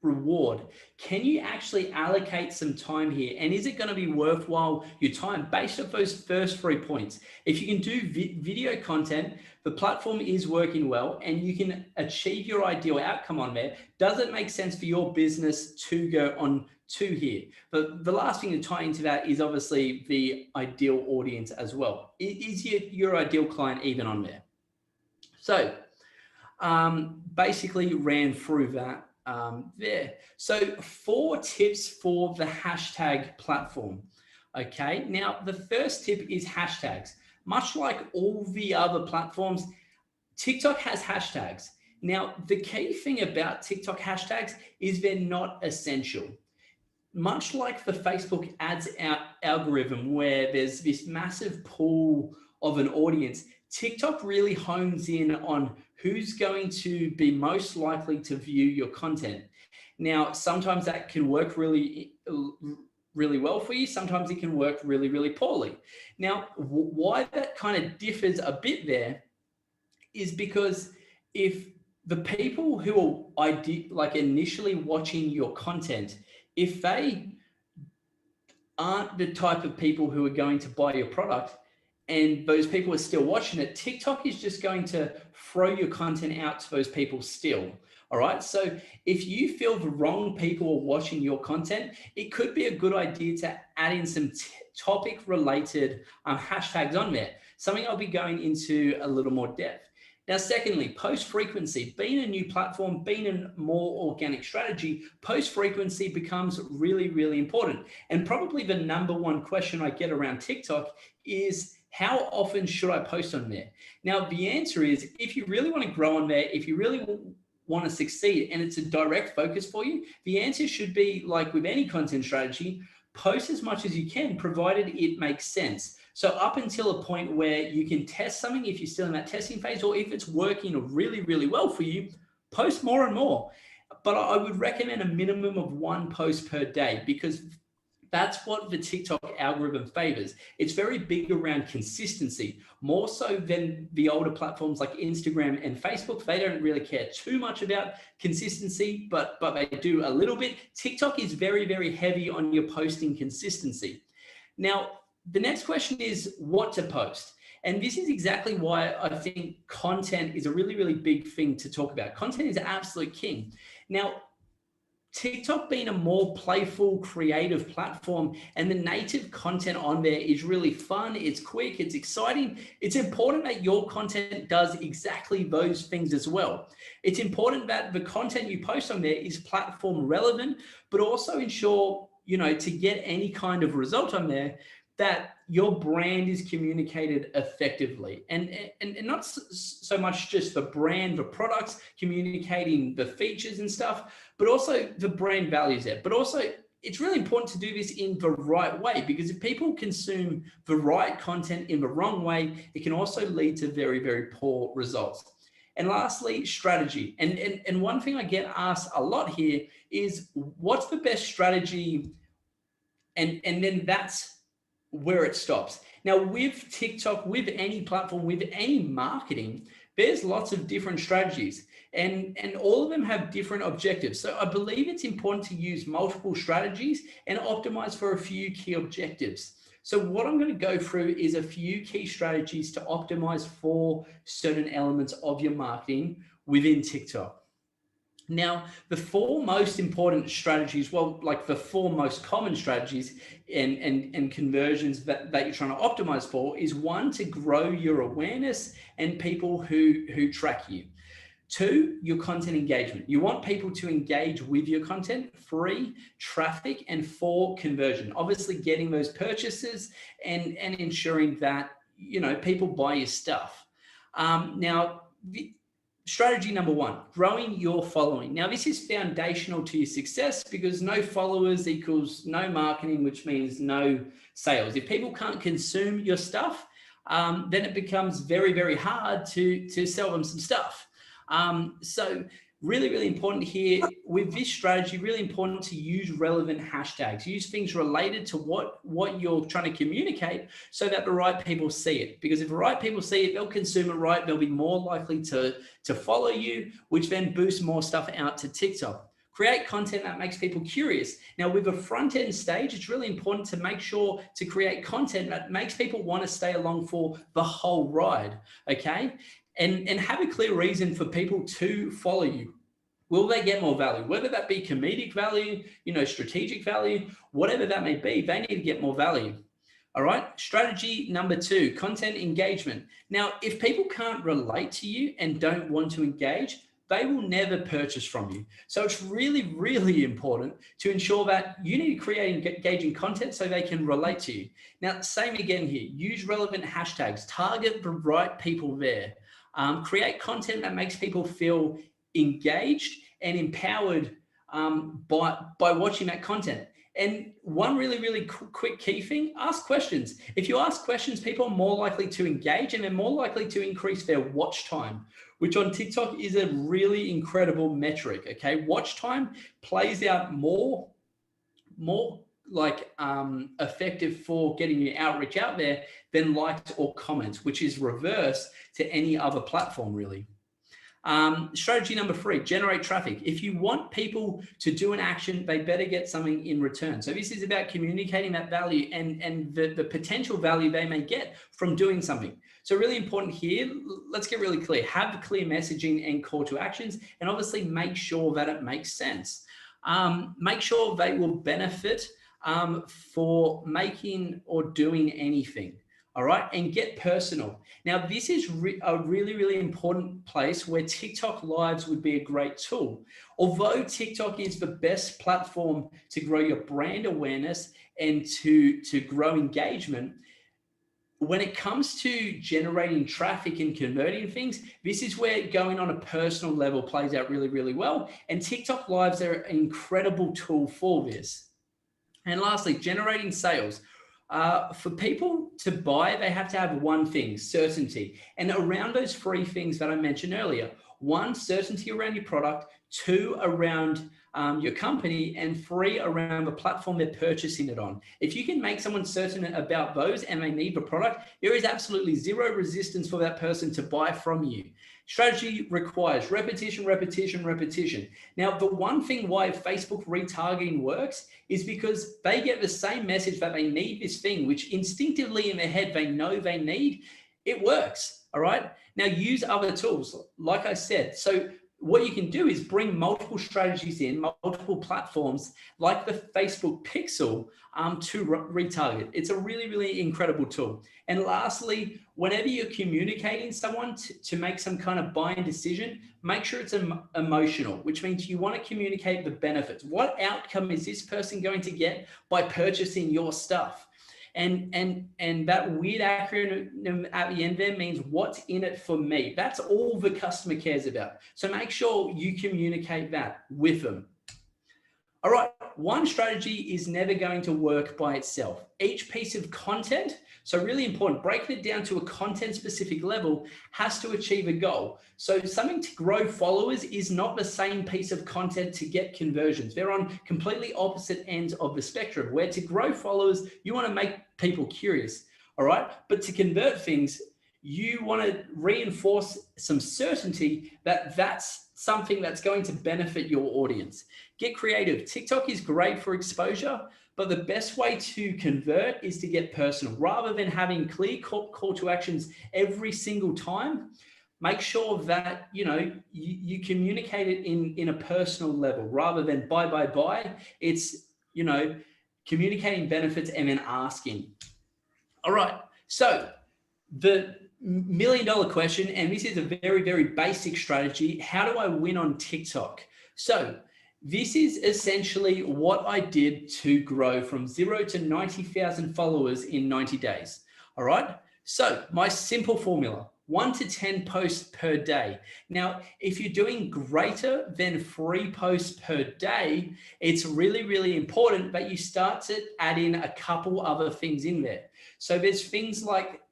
[SPEAKER 1] reward. Can you actually allocate some time here? And is it going to be worthwhile your time based off those first 3 points? If you can do video content, the platform is working well and you can achieve your ideal outcome on there. Does it make sense for your business to go on to here? But the last thing to tie into that is obviously the ideal audience as well. Is your ideal client even on there? So basically ran through that there. So 4 tips for the hashtag platform. Okay, now the first tip is hashtags. Much like all the other platforms, TikTok has hashtags. Now, the key thing about TikTok hashtags is they're not essential. Much like the Facebook ads algorithm, where there's this massive pool of an audience, TikTok really hones in on who's going to be most likely to view your content. Now, sometimes that can work really well for you. Sometimes it can work really, really poorly. Now, why that kind of differs a bit there is because if the people who are initially watching your content, if they aren't the type of people who are going to buy your product, and those people are still watching it, TikTok is just going to throw your content out to those people still. All right. So if you feel the wrong people are watching your content, it could be a good idea to add in some topic related hashtags on there. Something I'll be going into a little more depth. Now, secondly, post frequency. Being a new platform, being a more organic strategy, post frequency becomes really, really important. And probably the number one question I get around TikTok is, how often should I post on there? Now, the answer is, if you really want to grow on there, if you really want to succeed and it's a direct focus for you, the answer should be, like with any content strategy, post as much as you can, provided it makes sense. So up until a point where you can test something, if you're still in that testing phase, or if it's working really, really well for you, post more and more. But I would recommend a minimum of 1 post per day, because that's what the TikTok algorithm favors. It's very big around consistency, more so than the older platforms like Instagram and Facebook. They don't really care too much about consistency, but they do a little bit. TikTok is very, very heavy on your posting consistency. Now, the next question is what to post. And this is exactly why I think content is a really, really big thing to talk about. Content is absolute king. Now, TikTok being a more playful, creative platform, and the native content on there is really fun, it's quick, it's exciting. It's important that your content does exactly those things as well. It's important that the content you post on there is platform relevant, but also ensure, to get any kind of result on there, that your brand is communicated effectively, and not so much just the brand, the products, communicating the features and stuff, but also the brand values there. But also it's really important to do this in the right way, because if people consume the right content in the wrong way, it can also lead to very, very poor results. And lastly, strategy. And one thing I get asked a lot here is, what's the best strategy? And then that's where it stops. Now, with TikTok, with any platform, with any marketing, there's lots of different strategies, and all of them have different objectives. So I believe it's important to use multiple strategies and optimize for a few key objectives. So what I'm going to go through is a few key strategies to optimize for certain elements of your marketing within TikTok. Now, the four most important strategies, well, like the four most common strategies and conversions that you're trying to optimize for, is one, to grow your awareness and people who track you. Two, your content engagement. You want people to engage with your content. Three, traffic. And four, conversion. Obviously, getting those purchases and ensuring that, you know, people buy your stuff. Now, strategy number one, growing your following. Now, this is foundational to your success, because no followers equals no marketing, which means no sales. If people can't consume your stuff, then it becomes very, very hard to sell them some stuff. So really, really important here with this strategy, really important to use relevant hashtags, use things related to what you're trying to communicate, so that the right people see it. Because if the right people see it, they'll consume it right. They'll be more likely to follow you, which then boosts more stuff out to TikTok. Create content that makes people curious. Now, with a front end stage, it's really important to make sure to create content that makes people want to stay along for the whole ride, okay? And have a clear reason for people to follow you. Will they get more value? Whether that be comedic value, you know, strategic value, whatever that may be, they need to get more value. All right. Strategy number two, content engagement. Now, if people can't relate to you and don't want to engage, they will never purchase from you. So it's really, really important to ensure that you need to create engaging content so they can relate to you. Now, same again here, use relevant hashtags, target the right people there. Create content that makes people feel engaged and empowered by watching that content. And one really, really quick key thing, ask questions. If you ask questions, people are more likely to engage, and they're more likely to increase their watch time, which on TikTok is a really incredible metric, okay? Watch time plays out more like effective for getting your outreach out there than likes or comments, which is reverse to any other platform, really. Strategy number three, generate traffic. If you want people to do an action, they better get something in return. So this is about communicating that value and the potential value they may get from doing something. So really important here, let's get really clear. Have clear messaging and call to actions, and obviously make sure that it makes sense. Make sure they will benefit for making or doing anything. All right, and get personal. Now, this is a really, really important place where TikTok Lives would be a great tool. Although TikTok is the best platform to grow your brand awareness and to grow engagement, when it comes to generating traffic and converting things, this is where going on a personal level plays out really, really well. And TikTok Lives are an incredible tool for this. And lastly, generating sales. For people to buy, they have to have one thing, certainty. And around those three things that I mentioned earlier, one, certainty around your product, two, around your company, and three, around the platform they're purchasing it on. If you can make someone certain about those and they need the product, there is absolutely zero resistance for that person to buy from you. Strategy requires repetition, repetition, repetition. Now, the one thing why Facebook retargeting works is because they get the same message that they need this thing, which instinctively in their head, they know they need. It works, all right? Now, use other tools, like I said. So what you can do is bring multiple strategies in, multiple platforms like the Facebook Pixel to retarget. It's a really, really incredible tool. And lastly, whenever you're communicating someone to make some kind of buying decision, make sure it's emotional, which means you want to communicate the benefits. What outcome is this person going to get by purchasing your stuff? And that weird acronym at the end there means what's in it for me. That's all the customer cares about. So make sure you communicate that with them. All right, one strategy is never going to work by itself. Each piece of content, so really important, breaking it down to a content specific level, has to achieve a goal. So something to grow followers is not the same piece of content to get conversions. They're on completely opposite ends of the spectrum, where to grow followers, you want to make people curious. All right, but to convert things, you want to reinforce some certainty that that's something that's going to benefit your audience. Get creative. TikTok is great for exposure, but the best way to convert is to get personal. Rather than having clear call to actions every single time, make sure that you communicate it in a personal level rather than buy. It's communicating benefits and then asking. All right, so the $1 million question, and this is a very, very basic strategy. How do I win on TikTok? So this is essentially what I did to grow from 0 to 90,000 followers in 90 days. All right. So my simple formula, 1 to 10 posts per day. Now, if you're doing greater than 3 posts per day, it's really, really important that you start to add in a couple other things in there. So there's things like,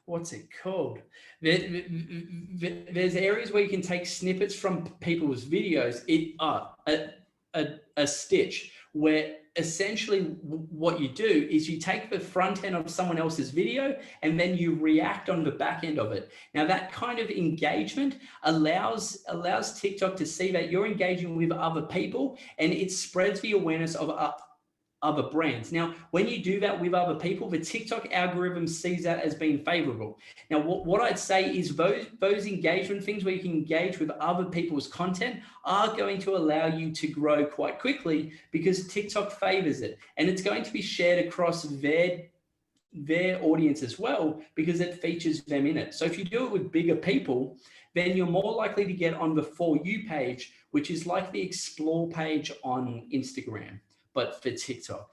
[SPEAKER 1] what's it called? There's areas where you can take snippets from people's videos. A stitch, where essentially what you do is you take the front end of someone else's video and then you react on the back end of it. Now that kind of engagement allows TikTok to see that you're engaging with other people, and it spreads the awareness of other brands. Now, when you do that with other people, the TikTok algorithm sees that as being favorable. Now, what I'd say is those engagement things where you can engage with other people's content are going to allow you to grow quite quickly because TikTok favors it. And it's going to be shared across their audience as well because it features them in it. So if you do it with bigger people, then you're more likely to get on the For You page, which is like the Explore page on Instagram, but for TikTok.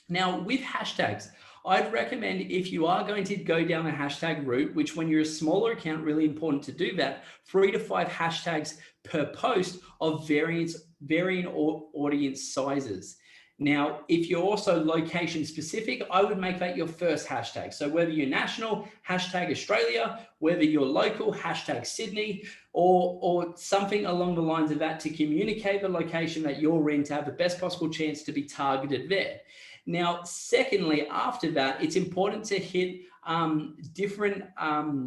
[SPEAKER 1] Now with hashtags, I'd recommend if you are going to go down a hashtag route, which when you're a smaller account, really important to do that, 3 to 5 hashtags per post of varying audience sizes. Now, if you're also location specific, I would make that your first hashtag. So whether you're national, hashtag Australia, whether you're local, hashtag Sydney, or something along the lines of that to communicate the location that you're in to have the best possible chance to be targeted there. Now, secondly, after that, it's important to hit different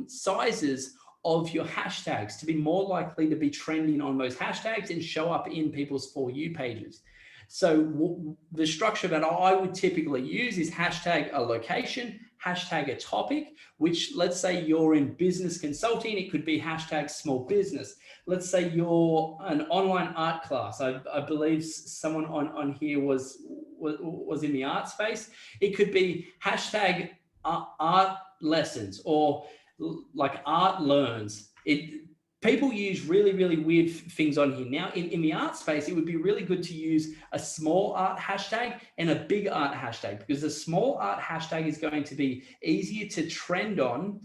[SPEAKER 1] sizes of your hashtags to be more likely to be trending on those hashtags and show up in people's For You pages. So the structure that I would typically use is hashtag a location, hashtag a topic, which let's say you're in business consulting, it could be hashtag small business. Let's say you're an online art class. I believe someone on here was in the art space. It could be hashtag art lessons or like art learns. People use really, really weird things on here. Now, in the art space, it would be really good to use a small art hashtag and a big art hashtag, because the small art hashtag is going to be easier to trend on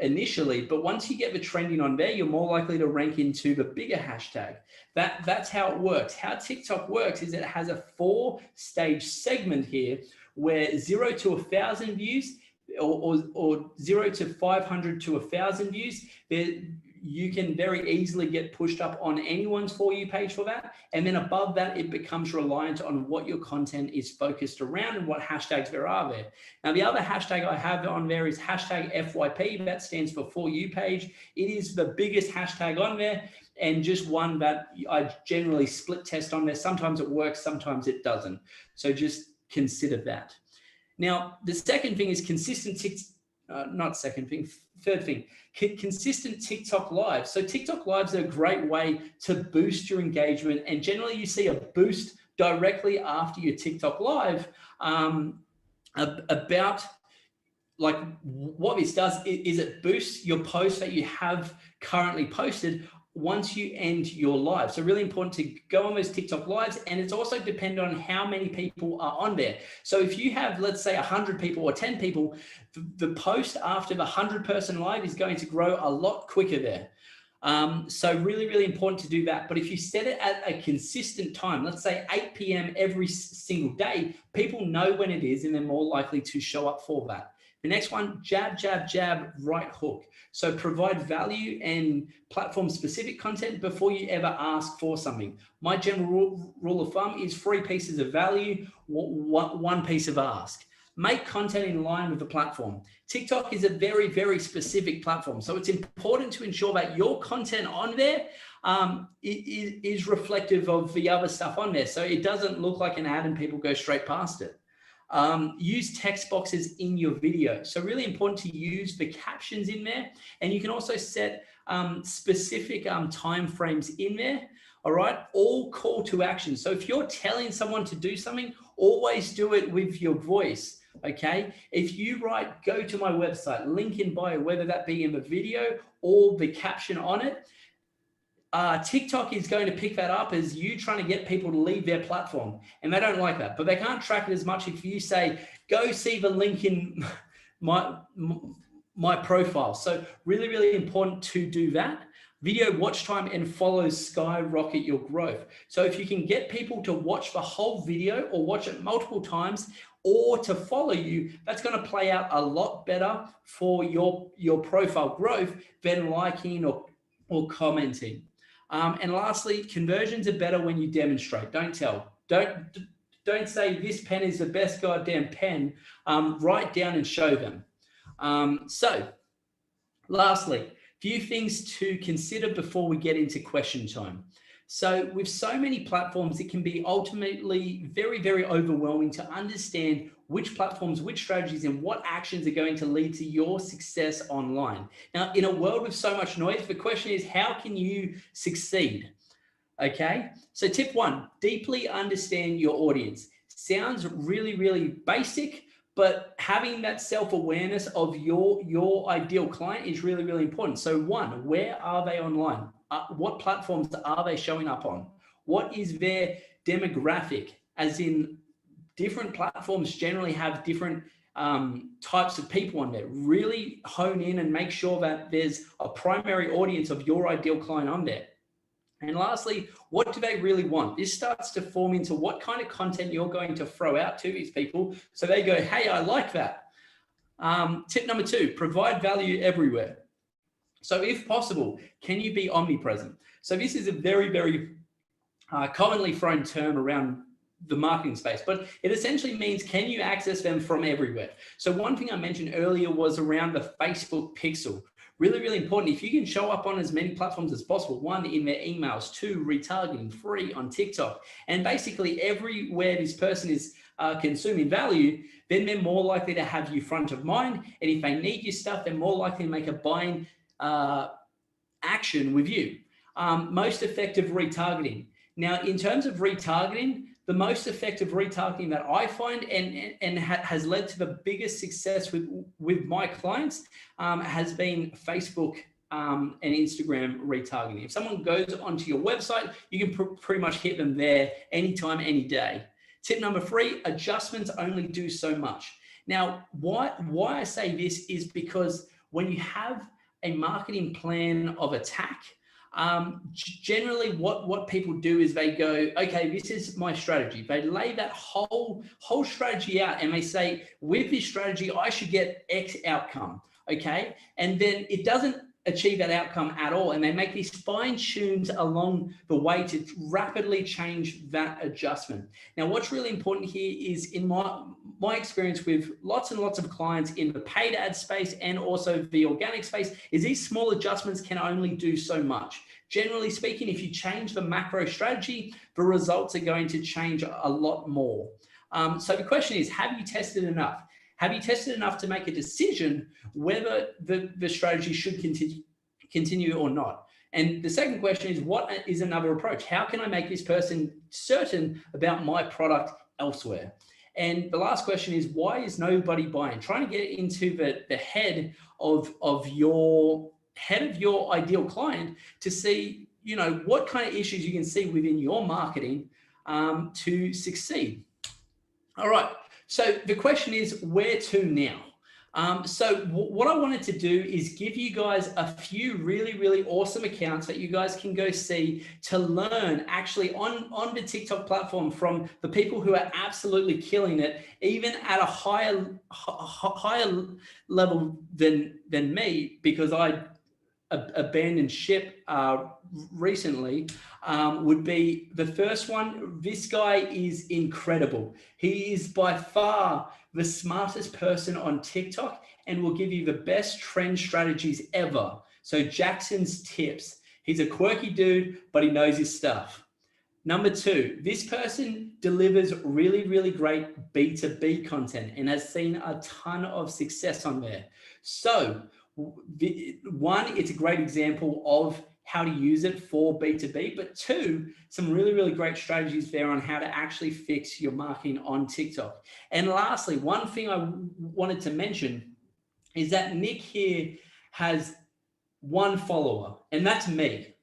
[SPEAKER 1] initially, but once you get the trending on there, you're more likely to rank into the bigger hashtag. That's how it works. How TikTok works is it has a 4-stage segment here where 0 to 1,000 views or 0 to 500 to 1,000 views, you can very easily get pushed up on anyone's For You page for that. And then above that, it becomes reliant on what your content is focused around and what hashtags there are there. Now, the other hashtag I have on there is hashtag FYP. That stands for You page. It is the biggest hashtag on there and just one that I generally split test on there. Sometimes it works, sometimes it doesn't. So just consider that. Now, the second thing is third thing, consistent TikTok lives. So TikTok lives are a great way to boost your engagement. And generally you see a boost directly after your TikTok live about like what this does is it boosts your post that you have currently posted once you end your live. So really important to go on those TikTok lives, and it's also dependent on how many people are on there. So if you have, let's say 100 people or 10 people, the post after the 100-person live is going to grow a lot quicker there. So really, really important to do that. But if you set it at a consistent time, let's say 8 p.m. every single day, people know when it is and they're more likely to show up for that. The next one, jab, jab, jab, right hook. So provide value and platform-specific content before you ever ask for something. My general rule of thumb is 3 pieces of value, 1 piece of ask. Make content in line with the platform. TikTok is a very, very specific platform. So it's important to ensure that your content on there is reflective of the other stuff on there. So it doesn't look like an ad and people go straight past it. Use text boxes in your video. So really important to use the captions in there. And you can also set specific time frames in there. All right, all call to action. So if you're telling someone to do something, always do it with your voice. Okay, if you write, go to my website, link in bio, whether that be in the video or the caption on it, TikTok is going to pick that up as you trying to get people to leave their platform, and they don't like that. But they can't track it as much if you say, go see the link in my profile. So really, really important to do that. Video watch time and follows skyrocket your growth. So if you can get people to watch the whole video or watch it multiple times or to follow you, that's going to play out a lot better for your profile growth than liking or commenting. And lastly, conversions are better when you demonstrate. Don't tell. Don't say this pen is the best goddamn pen. Write down and show them. So lastly, few things to consider before we get into question time. So with so many platforms, it can be ultimately very, very overwhelming to understand which platforms, which strategies, and what actions are going to lead to your success online. Now, in a world with so much noise, the question is, how can you succeed? Okay, so tip 1, deeply understand your audience. Sounds really, really basic, but having that self-awareness of your ideal client is really, really important. So 1, where are they online? What platforms are they showing up on? What is their demographic? As in, different platforms generally have different types of people on there. Really hone in and make sure that there's a primary audience of your ideal client on there. And lastly, what do they really want? This starts to form into what kind of content you're going to throw out to these people so they go, hey, I like that. Tip number 2, provide value everywhere. So if possible, can you be omnipresent? So this is a very, very commonly thrown term around the marketing space, but it essentially means, can you access them from everywhere? So one thing I mentioned earlier was around the Facebook pixel. Really, really important. If you can show up on as many platforms as possible, 1, in their emails, 2, retargeting, 3, on TikTok, and basically everywhere this person is consuming value, then they're more likely to have you front of mind. And if they need your stuff, they're more likely to make a buying action with you. Most effective retargeting. Now, in terms of retargeting, the most effective retargeting that I find and has led to the biggest success with my clients has been Facebook and Instagram retargeting. If someone goes onto your website, you can pretty much hit them there anytime, any day. Tip number 3, adjustments only do so much. Now, why I say this is because when you have a marketing plan of attack, generally what people do is they go, okay, this is my strategy. They lay that whole strategy out and they say, with this strategy, I should get X outcome. Okay. And then it doesn't achieve that outcome at all. And they make these fine tunes along the way to rapidly change that adjustment. Now, what's really important here is, in my experience with lots and lots of clients in the paid ad space and also the organic space, is these small adjustments can only do so much. Generally speaking, if you change the macro strategy, the results are going to change a lot more. So the question is, have you tested enough? Have you tested enough to make a decision whether the strategy should continue or not? And the second question is, what is another approach? How can I make this person certain about my product elsewhere? And the last question is, why is nobody buying? Trying to get into the head of your ahead of your ideal client to see, you know, what kind of issues you can see within your marketing to succeed. All right. So the question is, where to now? So what I wanted to do is give you guys a few really, really awesome accounts that you guys can go see to learn actually on the TikTok platform from the people who are absolutely killing it, even at a higher level than me, because I abandoned ship recently. Would be the first one. This guy is incredible. He is by far the smartest person on TikTok and will give you the best trend strategies ever. So Jackson's Tips. He's a quirky dude, but he knows his stuff. Number two, this person delivers really, really great B2B content and has seen a ton of success on there. So one, it's a great example of how to use it for B2B, but two, some really, really great strategies there on how to actually fix your marketing on TikTok. And lastly, one thing I wanted to mention is that Nick here has one follower, and that's me.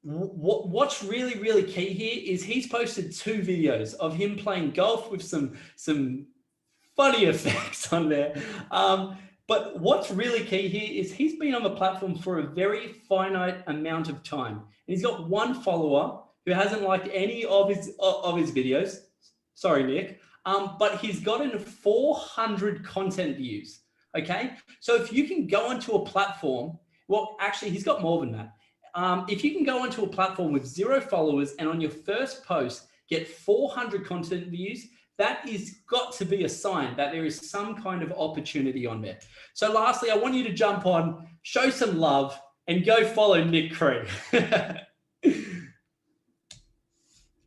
[SPEAKER 1] What's really, really key here is he's posted 2 videos of him playing golf with some funny effects on there. But what's really key here is he's been on the platform for a very finite amount of time. And he's got one follower who hasn't liked any of his videos. Sorry, Nick. But he's gotten 400 content views. Okay. So if you can go onto a platform, well, actually, he's got more than that. If you can go onto a platform with 0 followers and on your first post get 400 content views, that is got to be a sign that there is some kind of opportunity on there. So lastly, I want you to jump on, show some love, and go follow Nick Craig.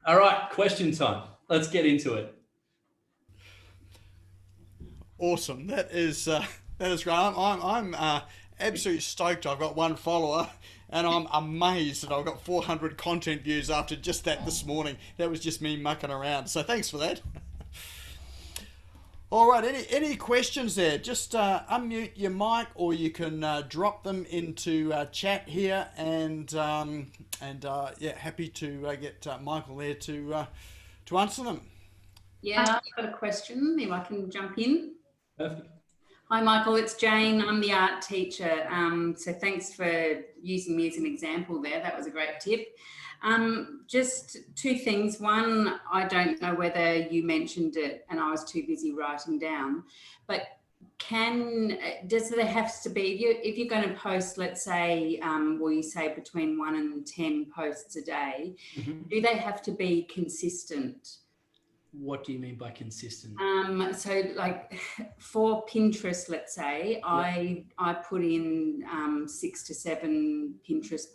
[SPEAKER 1] All right, question time. Let's get into it.
[SPEAKER 2] Awesome. That is great. I'm absolutely stoked. I've got one follower, and I'm amazed that I've got 400 content views after just that this morning. That was just me mucking around. So thanks for that. All right. Any questions there? Just unmute your mic, or you can drop them into chat here, and yeah, happy to get Michael there to answer them.
[SPEAKER 3] Yeah, I've got a question, if I can jump in.
[SPEAKER 1] Perfect.
[SPEAKER 3] Hi, Michael, it's Jane. I'm the art teacher. So thanks for using me as an example there. That was a great tip. Just 2 things. One, I don't know whether you mentioned it and I was too busy writing down, but does there have to be, if you're going to post, let's say, well, you say between 1 and 10 posts a day, do they have to be consistent?
[SPEAKER 1] What do you mean by consistent?
[SPEAKER 3] So like for Pinterest, let's say, I put in 6 to 7 Pinterest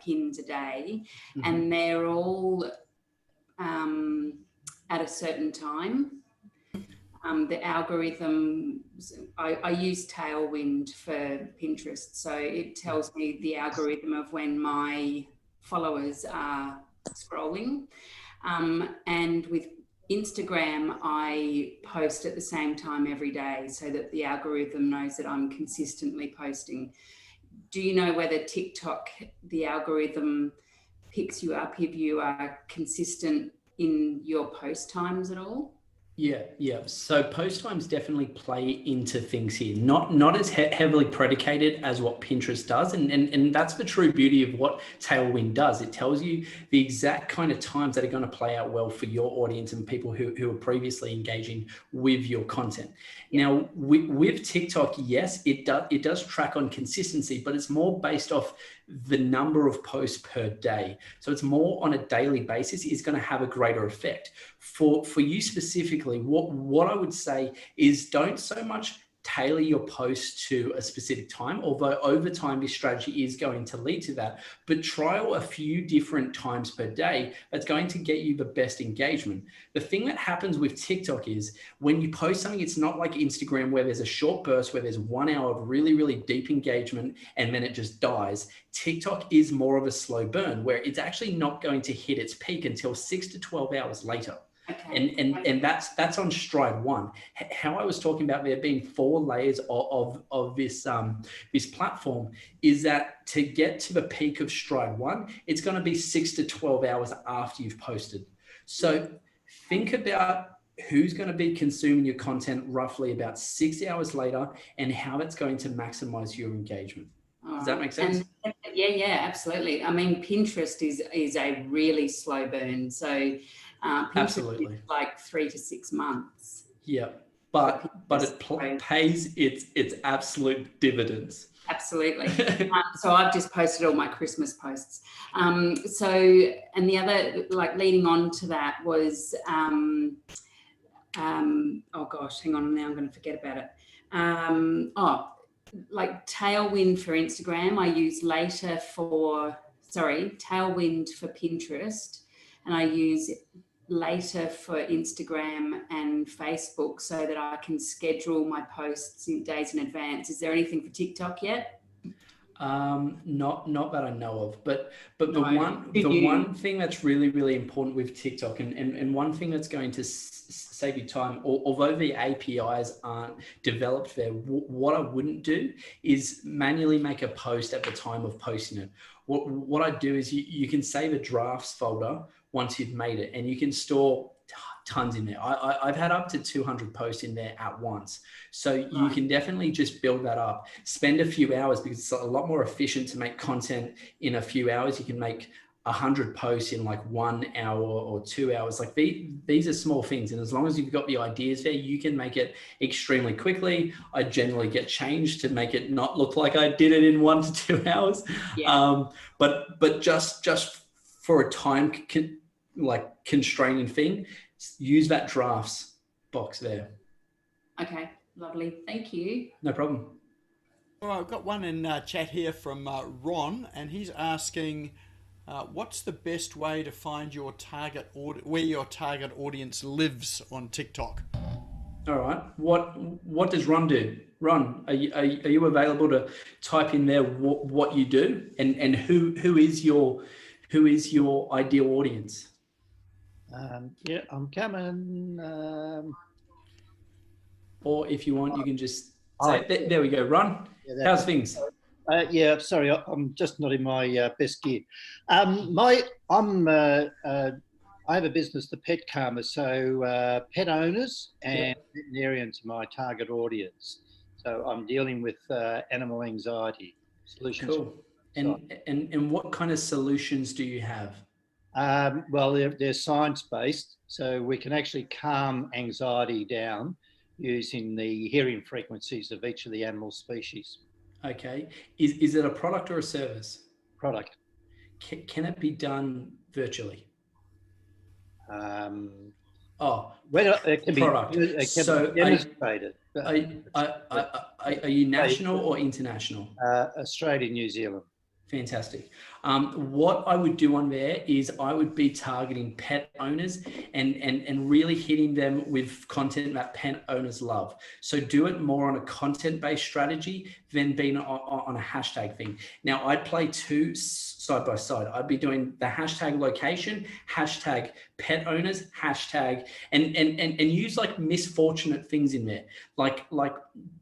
[SPEAKER 3] pins a day, and they're all at a certain time. The algorithm, I use Tailwind for Pinterest, so it tells me the algorithm of when my followers are scrolling, and with Instagram, I post at the same time every day so that the algorithm knows that I'm consistently posting. Do you know whether TikTok, the algorithm, picks you up if you are consistent in your post times at all?
[SPEAKER 1] Yeah. So post times definitely play into things here. Not as heavily predicated as what Pinterest does, and that's the true beauty of what Tailwind does. It tells you the exact kind of times that are going to play out well for your audience and people who are previously engaging with your content. Now, with TikTok, yes, it does track on consistency, but it's more based off the number of posts per day. So it's more on a daily basis is going to have a greater effect. For you specifically, what I would say is don't so much tailor your post to a specific time, although over time this strategy is going to lead to that, but trial a few different times per day. That's going to get you the best engagement. The thing that happens with TikTok is when you post something, it's not like Instagram where there's a short burst where there's 1 hour of really, really deep engagement and then it just dies. TikTok is more of a slow burn where it's actually not going to hit its peak until 6 to 12 hours later.
[SPEAKER 3] Okay.
[SPEAKER 1] And that's on stride one. How I was talking about there being 4 layers of this this platform is that to get to the peak of stride one, it's going to be 6 to 12 hours after you've posted. So think about who's going to be consuming your content roughly about 6 hours later and how that's going to maximize your engagement. Does that make sense?
[SPEAKER 3] And yeah, absolutely. I mean, Pinterest is a really slow burn. So Pinterest
[SPEAKER 1] Absolutely.
[SPEAKER 3] is like 3 to 6 months.
[SPEAKER 1] Yeah, but it pays its absolute dividends.
[SPEAKER 3] Absolutely. So I've just posted all my Christmas posts. So, and the other, like leading on to that was, oh gosh, hang on, now I'm going to forget about it. Like Tailwind for Instagram, I use Tailwind for Pinterest, and I use later for Instagram and Facebook so that I can schedule my posts in days in advance. Is there anything for TikTok yet?
[SPEAKER 1] Not that I know of, but the one thing that's really important with TikTok and one thing that's going to save you time, although the APIs aren't developed there, what I wouldn't do is manually make a post at the time of posting it. What I do is you can save a drafts folder once you've made it, and you can store tons in there. I've had up to 200 posts in there at once. So you can definitely just build that up. Spend a few hours because it's a lot more efficient to make content in a few hours. You can make 100 posts in like 1 hour or 2 hours. Like these are small things. And as long as you've got the ideas there, you can make it extremely quickly. I generally get changed to make it not look like I did it in 1 to 2 hours. Yeah. But just for a time constraining thing, use that drafts box there.
[SPEAKER 3] Okay, lovely. Thank you.
[SPEAKER 1] No problem.
[SPEAKER 2] Well, I've got one in chat here from Ron, and he's asking, what's the best way to find your where your target audience lives on TikTok?
[SPEAKER 1] All right. What does Ron do? Ron, are you available to type in there what you do and who is your ideal audience?
[SPEAKER 4] Yeah, I'm coming.
[SPEAKER 1] Or if you want, you can just say, there we go, Ron. Yeah, how's things?
[SPEAKER 4] Yeah, sorry, I'm just not in my best gear. I have a business, the Pet Karma, so pet owners and veterinarians are my target audience. So I'm dealing with animal anxiety solutions.
[SPEAKER 1] Cool. And what kind of solutions do you have?
[SPEAKER 4] Well, they're science-based, so we can actually calm anxiety down using the hearing frequencies of each of the animal species.
[SPEAKER 1] Okay. Is it a product or a service?
[SPEAKER 4] Product.
[SPEAKER 1] Can it be done virtually?
[SPEAKER 4] Well, it can
[SPEAKER 1] product.
[SPEAKER 4] It can be demonstrated.
[SPEAKER 1] Are you national or international?
[SPEAKER 4] Australia, New Zealand.
[SPEAKER 1] Fantastic. What I would do on there is I would be targeting pet owners and really hitting them with content that pet owners love. So do it more on a content-based strategy than being on a hashtag thing. Now, I'd play two side by side. I'd be doing the hashtag location, hashtag pet owners, hashtag, and use like misfortunate things in there. Like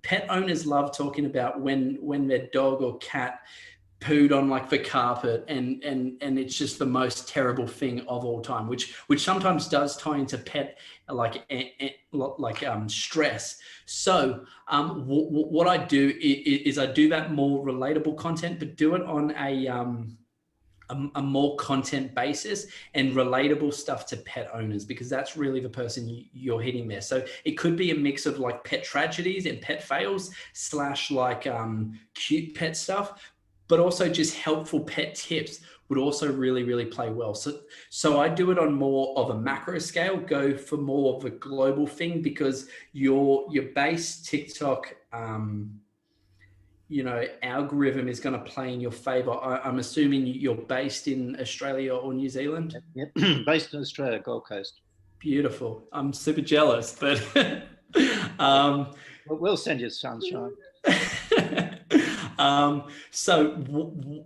[SPEAKER 1] pet owners love talking about when their dog or cat pooed on like the carpet and it's just the most terrible thing of all time, which sometimes does tie into pet stress. So what I do is I do that more relatable content, but do it on a more content basis and relatable stuff to pet owners, because that's really the person you're hitting there. So it could be a mix of like pet tragedies and pet fails / like cute pet stuff, but also just helpful pet tips would also really play well. So I do it on more of a macro scale, go for more of a global thing, because your base TikTok algorithm is going to play in your favor. I'm assuming you're based in Australia or New Zealand?
[SPEAKER 4] Yep. Based in Australia, Gold Coast.
[SPEAKER 1] Beautiful. I'm super jealous, but
[SPEAKER 4] we'll send you sunshine.
[SPEAKER 1] So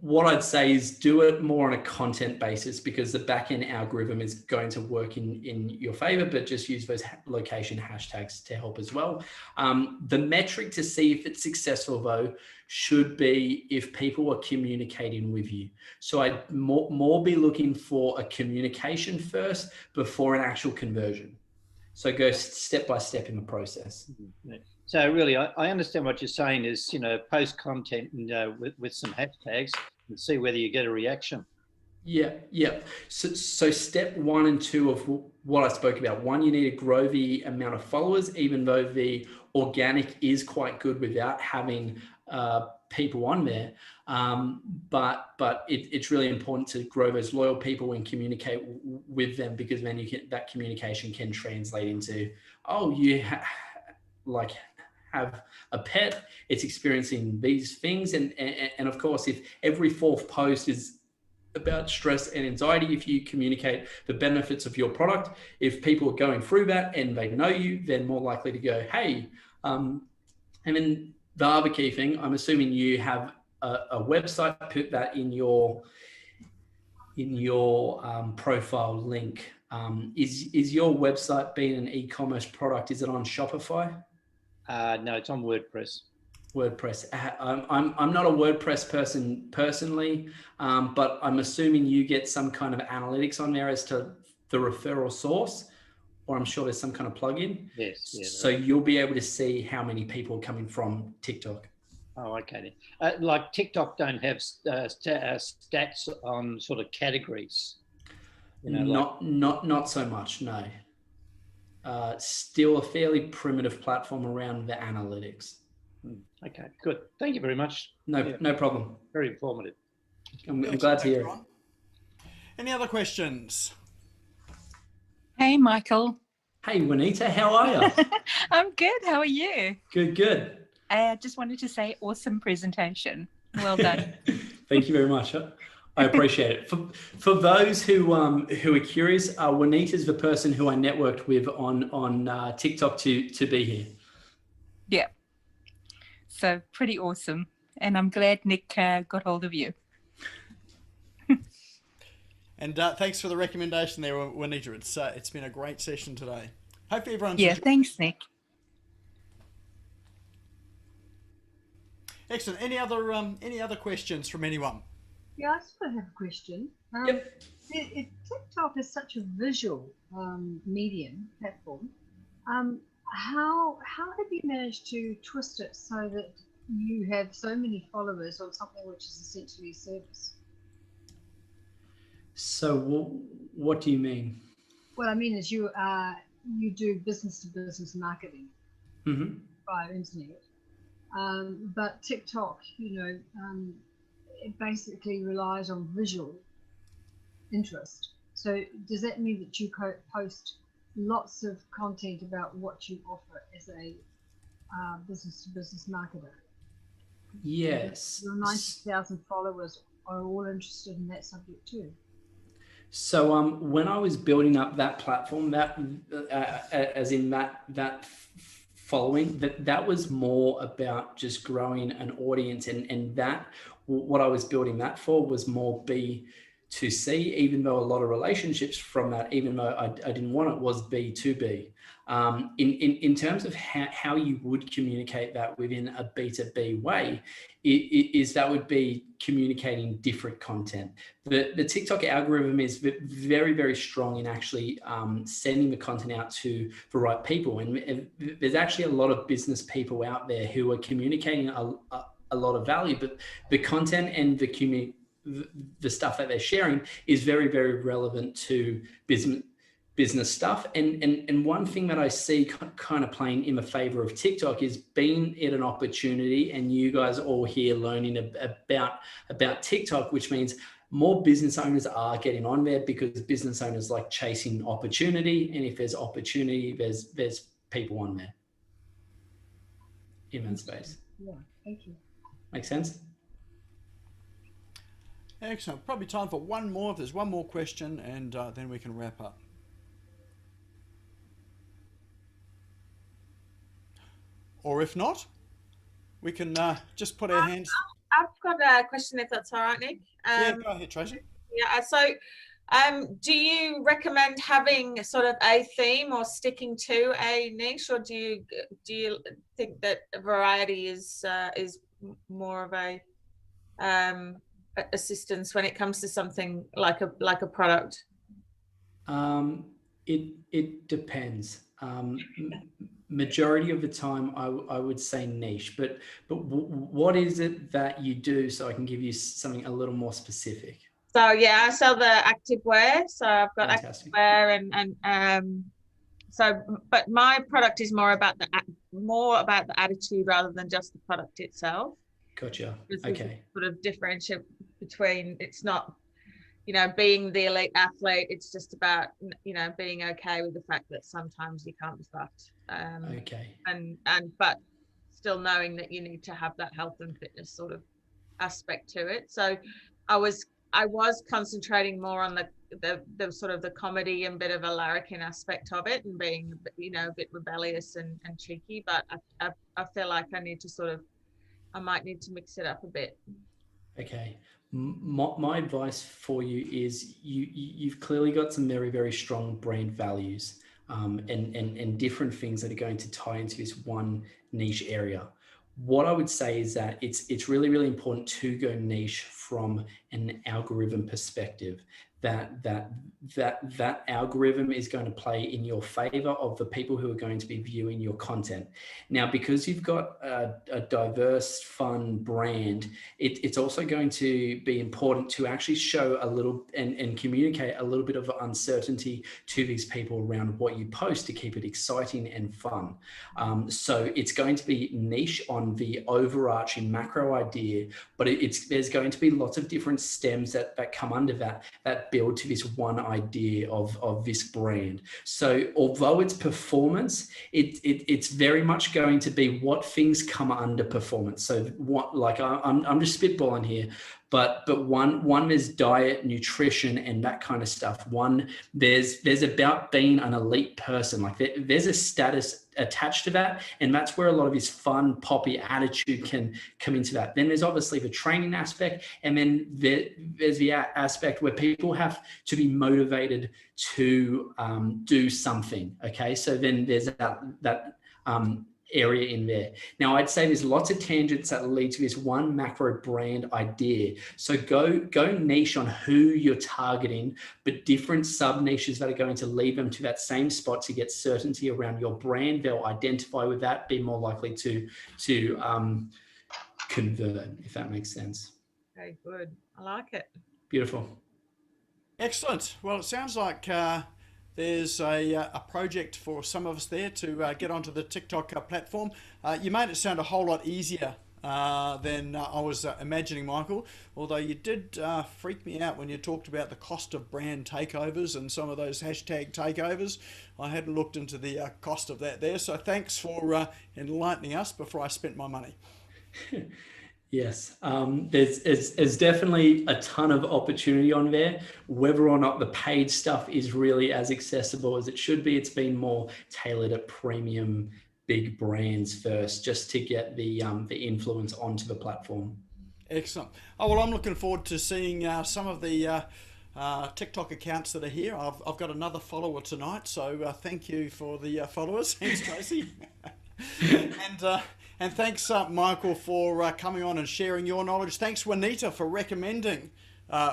[SPEAKER 1] what I'd say is do it more on a content basis, because the backend algorithm is going to work in your favor, but just use those location hashtags to help as well. The metric to see if it's successful though should be if people are communicating with you. So I'd more be looking for a communication first before an actual conversion. So go step by step in the process.
[SPEAKER 4] So really, I understand what you're saying is, post content with some hashtags and see whether you get a reaction.
[SPEAKER 1] Yeah. So step 1 and 2 of what I spoke about. 1, you need to grow the amount of followers, even though the organic is quite good without having people on there. But it's really important to grow those loyal people and communicate with them, because then that communication can translate into, oh, you have a pet, it's experiencing these things. And of course, if every 4th post is about stress and anxiety, if you communicate the benefits of your product, if people are going through that and they know you, they're more likely to go, hey. And then the other key thing, I'm assuming you have a website, put that in your profile link. Is your website, being an e-commerce product, is it on Shopify?
[SPEAKER 4] No, it's on WordPress.
[SPEAKER 1] WordPress. I'm not a WordPress person personally, but I'm assuming you get some kind of analytics on there as to the referral source, or I'm sure there's some kind of plugin.
[SPEAKER 4] Yes. Yeah,
[SPEAKER 1] so you'll be able to see how many people are coming from TikTok.
[SPEAKER 4] Oh, okay. Like TikTok don't have stats on sort of categories.
[SPEAKER 1] Not so much, no. Still a fairly primitive platform around the analytics.
[SPEAKER 4] Okay, good. Thank you very much.
[SPEAKER 1] No problem.
[SPEAKER 4] Very informative.
[SPEAKER 1] I'm glad to hear it.
[SPEAKER 2] Any other questions?
[SPEAKER 5] Hey, Michael.
[SPEAKER 1] Hey, Juanita, how are you?
[SPEAKER 5] I'm good. How are you?
[SPEAKER 1] Good.
[SPEAKER 5] I just wanted to say awesome presentation. Well done.
[SPEAKER 1] Thank you very much. I appreciate it. For those who are curious, Juanita is the person who I networked with on TikTok to be here.
[SPEAKER 5] Yeah. So pretty awesome. And I'm glad Nick got hold of you.
[SPEAKER 2] And thanks for the recommendation there, Juanita. It's been a great session today. Hope everyone's
[SPEAKER 5] enjoyed. Thanks, Nick.
[SPEAKER 2] Excellent. Any other questions from anyone?
[SPEAKER 6] Yeah, I sort of have a question.
[SPEAKER 1] Yep.
[SPEAKER 6] If TikTok is such a visual medium platform, how have you managed to twist it so that you have so many followers on something which is essentially a service?
[SPEAKER 1] So what do you mean?
[SPEAKER 6] What I mean is you do business to business marketing via internet, but TikTok, it basically relies on visual interest. So does that mean that you post lots of content about what you offer as a business to business marketer?
[SPEAKER 1] Yes.
[SPEAKER 6] Your 90,000 followers are all interested in that subject too.
[SPEAKER 1] So when I was building up that platform, that as in that following, that was more about just growing an audience, and that what I was building that for was more B2C, even though a lot of relationships from that, even though I didn't want it, was B2B. In terms of how you would communicate that within a B2B way, is that would be communicating different content. The TikTok algorithm is very, very strong in actually sending the content out to the right people. And there's actually a lot of business people out there who are communicating a lot of value, but the content and the stuff that they're sharing is very, very relevant to business stuff. And one thing that I see kind of playing in the favor of TikTok is being it an opportunity, and you guys all here learning about TikTok, which means more business owners are getting on there, because business owners like chasing opportunity. And if there's opportunity, there's people on there in that space.
[SPEAKER 6] Yeah, thank you.
[SPEAKER 1] Make sense?
[SPEAKER 2] Excellent. Probably time for one more. If there's one more question, and then we can wrap up. Or if not, we can just put our hands.
[SPEAKER 7] got a question if that's all right, Nick.
[SPEAKER 2] Yeah, go ahead, Tracy.
[SPEAKER 7] Yeah, so do you recommend having sort of a theme or sticking to a niche, or do you think that variety is more of a assistance when it comes to something like a product?
[SPEAKER 1] It depends. Majority of the time, I would say niche, but what is it that you do, so I can give you something a little more specific?
[SPEAKER 7] So yeah, I sell the active wear. So I've got
[SPEAKER 1] Fantastic.
[SPEAKER 7] active wear and so, but my product is more about the attitude rather than just the product itself.
[SPEAKER 1] Gotcha.
[SPEAKER 7] This
[SPEAKER 1] Okay.
[SPEAKER 7] sort of differentiate between, it's not, you know, being the elite athlete. It's just about, you know, being okay with the fact that sometimes you can't be fucked.
[SPEAKER 1] Okay.
[SPEAKER 7] And but still knowing that you need to have that health and fitness sort of aspect to it. So I was concentrating more on the sort of the comedy and bit of a larrikin aspect of it, and being, you know, a bit rebellious and cheeky. But I feel like I might need to mix it up a bit.
[SPEAKER 1] Okay. My advice for you is you've clearly got some very, very strong brand values, and different things that are going to tie into this one niche area. What I would say is that it's really, really important to go niche from an algorithm perspective. That algorithm is going to play in your favor of the people who are going to be viewing your content. Now, because you've got a diverse, fun brand, it's also going to be important to actually show a little and communicate a little bit of uncertainty to these people around what you post to keep it exciting and fun. So it's going to be niche on the overarching macro idea, but there's going to be lots of different stems that come under that build to this one idea of this brand. So although it's performance, it's very much going to be what things come under performance. So what, like I'm just spitballing here, but one there's diet, nutrition, and that kind of stuff. One, there's about being an elite person. Like there's a status attached to that, and that's where a lot of his fun, poppy attitude can come into that. Then there's obviously the training aspect, and then there's the aspect where people have to be motivated to do something. Okay, so then there's that area in there. Now, I'd say there's lots of tangents that lead to this one macro brand idea. So go niche on who you're targeting, but different sub niches that are going to lead them to that same spot to get certainty around your brand. They'll identify with that, be more likely to convert, if that makes sense.
[SPEAKER 7] Okay, good. I like it.
[SPEAKER 1] Beautiful.
[SPEAKER 2] Excellent. Well, it sounds like there's a project for some of us there to get onto the TikTok platform. You made it sound a whole lot easier than I was imagining, Michael, although you did freak me out when you talked about the cost of brand takeovers and some of those hashtag takeovers. I hadn't looked into the cost of that there, so thanks for enlightening us before I spent my money.
[SPEAKER 1] Yes, there's definitely a ton of opportunity on there. Whether or not the paid stuff is really as accessible as it should be, it's been more tailored at premium big brands first, just to get the influence onto the platform.
[SPEAKER 2] Excellent. Oh, well, I'm looking forward to seeing some of the TikTok accounts that are here. I've got another follower tonight, so thank you for the followers. Thanks, Tracy. And thanks, Michael, for coming on and sharing your knowledge. Thanks, Juanita, for recommending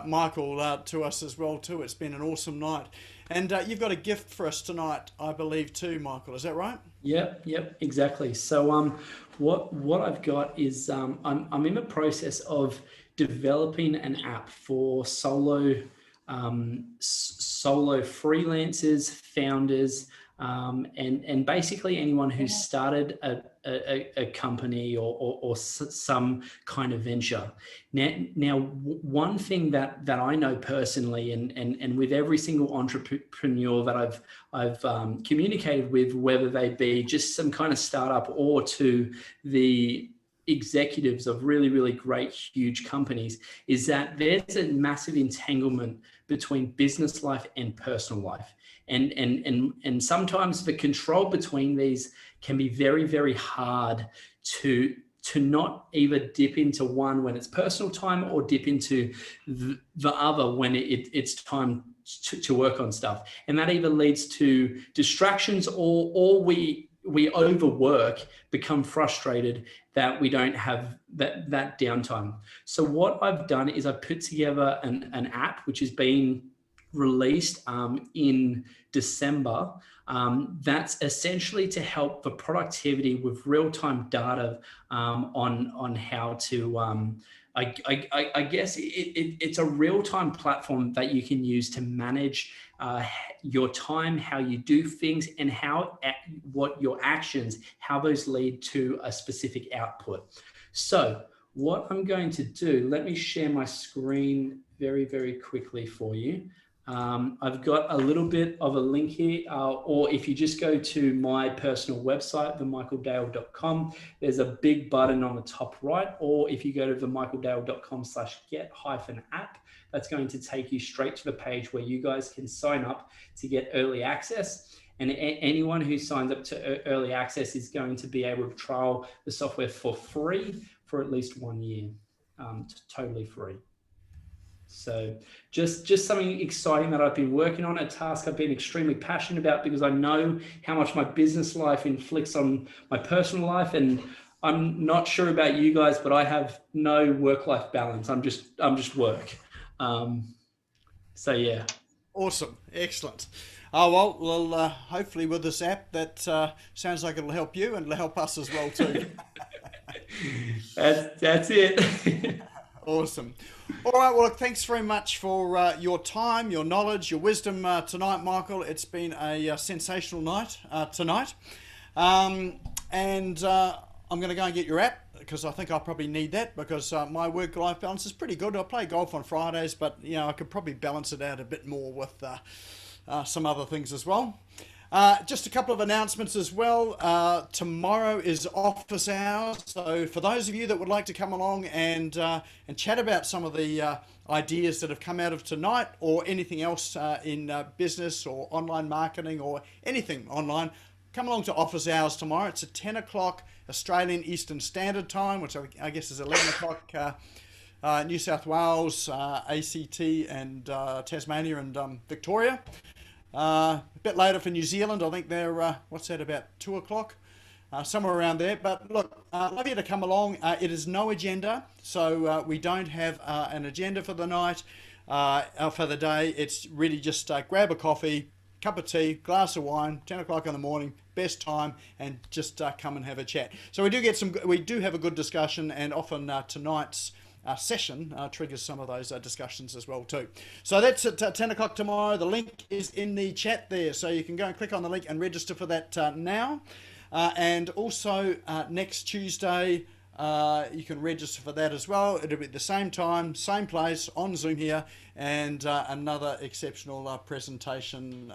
[SPEAKER 2] Michael to us as well, too. It's been an awesome night. And you've got a gift for us tonight, I believe, too, Michael. Is that right?
[SPEAKER 1] Yep, exactly. So what I've got is I'm in the process of developing an app for solo freelancers, founders, and basically anyone who's started a company or some kind of venture. Now, one thing that I know personally, and with every single entrepreneur that I've communicated with, whether they be just some kind of startup or to the executives of really, really great, huge companies, is that there's a massive entanglement between business life and personal life. And sometimes the control between these can be very, very hard to to not either dip into one when it's personal time or dip into the other when it's time to work on stuff. And that either leads to distractions or we overwork, become frustrated that we don't have that downtime. So what I've done is I've put together an app which is being released in December. That's essentially to help for productivity with real-time data on how to, I guess it's a real-time platform that you can use to manage your time, how you do things, and what your actions, how those lead to a specific output. So what I'm going to do, let me share my screen very, very quickly for you. I've got a little bit of a link here, or if you just go to my personal website, themichaeldale.com, there's a big button on the top right, or if you go to themichaeldale.com/get-app, that's going to take you straight to the page where you guys can sign up to get early access. And anyone who signs up to early access is going to be able to trial the software for free for at least 1 year, totally free. So just something exciting that I've been working on, a task I've been extremely passionate about because I know how much my business life inflicts on my personal life. And I'm not sure about you guys, but I have no work-life balance. I'm just work. So yeah.
[SPEAKER 2] Awesome. Excellent. Oh, well, hopefully with this app, that sounds like it'll help you and it'll help us as well too.
[SPEAKER 1] That's it.
[SPEAKER 2] Awesome. All right. Well, thanks very much for your time, your knowledge, your wisdom tonight, Michael. It's been a sensational night tonight. And I'm going to go and get your app because I think I probably need that because my work-life balance is pretty good. I play golf on Fridays, but I could probably balance it out a bit more with some other things as well. Just a couple of announcements as well. Tomorrow is office hours, so for those of you that would like to come along and chat about some of the ideas that have come out of tonight or anything else in business or online marketing or anything online, come along to office hours tomorrow. It's at 10 o'clock Australian Eastern Standard Time, which I guess is 11 o'clock New South Wales, ACT and Tasmania and Victoria. A bit later for New Zealand, I think they're, what's that, about 2 o'clock? Somewhere around there. But look, love you to come along. It is no agenda, so we don't have an agenda for the night, for the day. It's really just grab a coffee, cup of tea, glass of wine, 10 o'clock in the morning, best time, and just come and have a chat. So we do have a good discussion, and often tonight's session triggers some of those discussions as well too. So that's at 10 o'clock tomorrow. The link is in the chat there, so you can go and click on the link and register for that now. And also next Tuesday, you can register for that as well. It'll be at the same time, same place, on Zoom here, and another exceptional presentation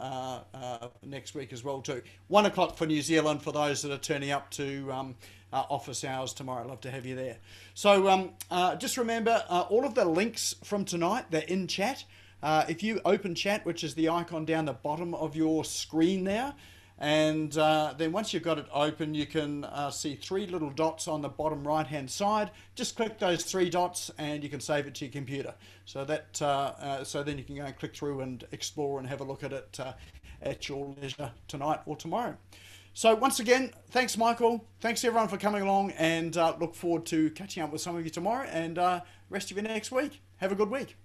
[SPEAKER 2] next week as well too. 1 o'clock for New Zealand for those that are turning up to office hours tomorrow. I'd love to have you there. So just remember, all of the links from tonight, they're in chat. If you open chat, which is the icon down the bottom of your screen there, and then once you've got it open, you can see 3 little dots on the bottom right hand side. Just click those 3 dots and you can save it to your computer. So that so then you can go and click through and explore and have a look at it at your leisure tonight or tomorrow. So once again, thanks Michael, thanks everyone for coming along, and look forward to catching up with some of you tomorrow and rest of you next week. Have a good week.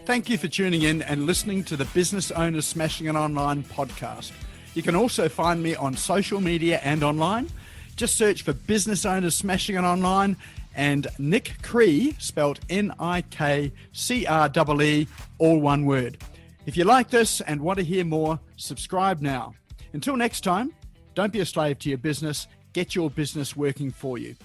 [SPEAKER 2] Thank you for tuning in and listening to the Business Owners Smashing It Online podcast. You can also find me on social media and online. Just search for Business Owners Smashing It Online and Nick Cree, spelled Nikree, all one word. If you like this and want to hear more, subscribe now. Until next time, don't be a slave to your business. Get your business working for you.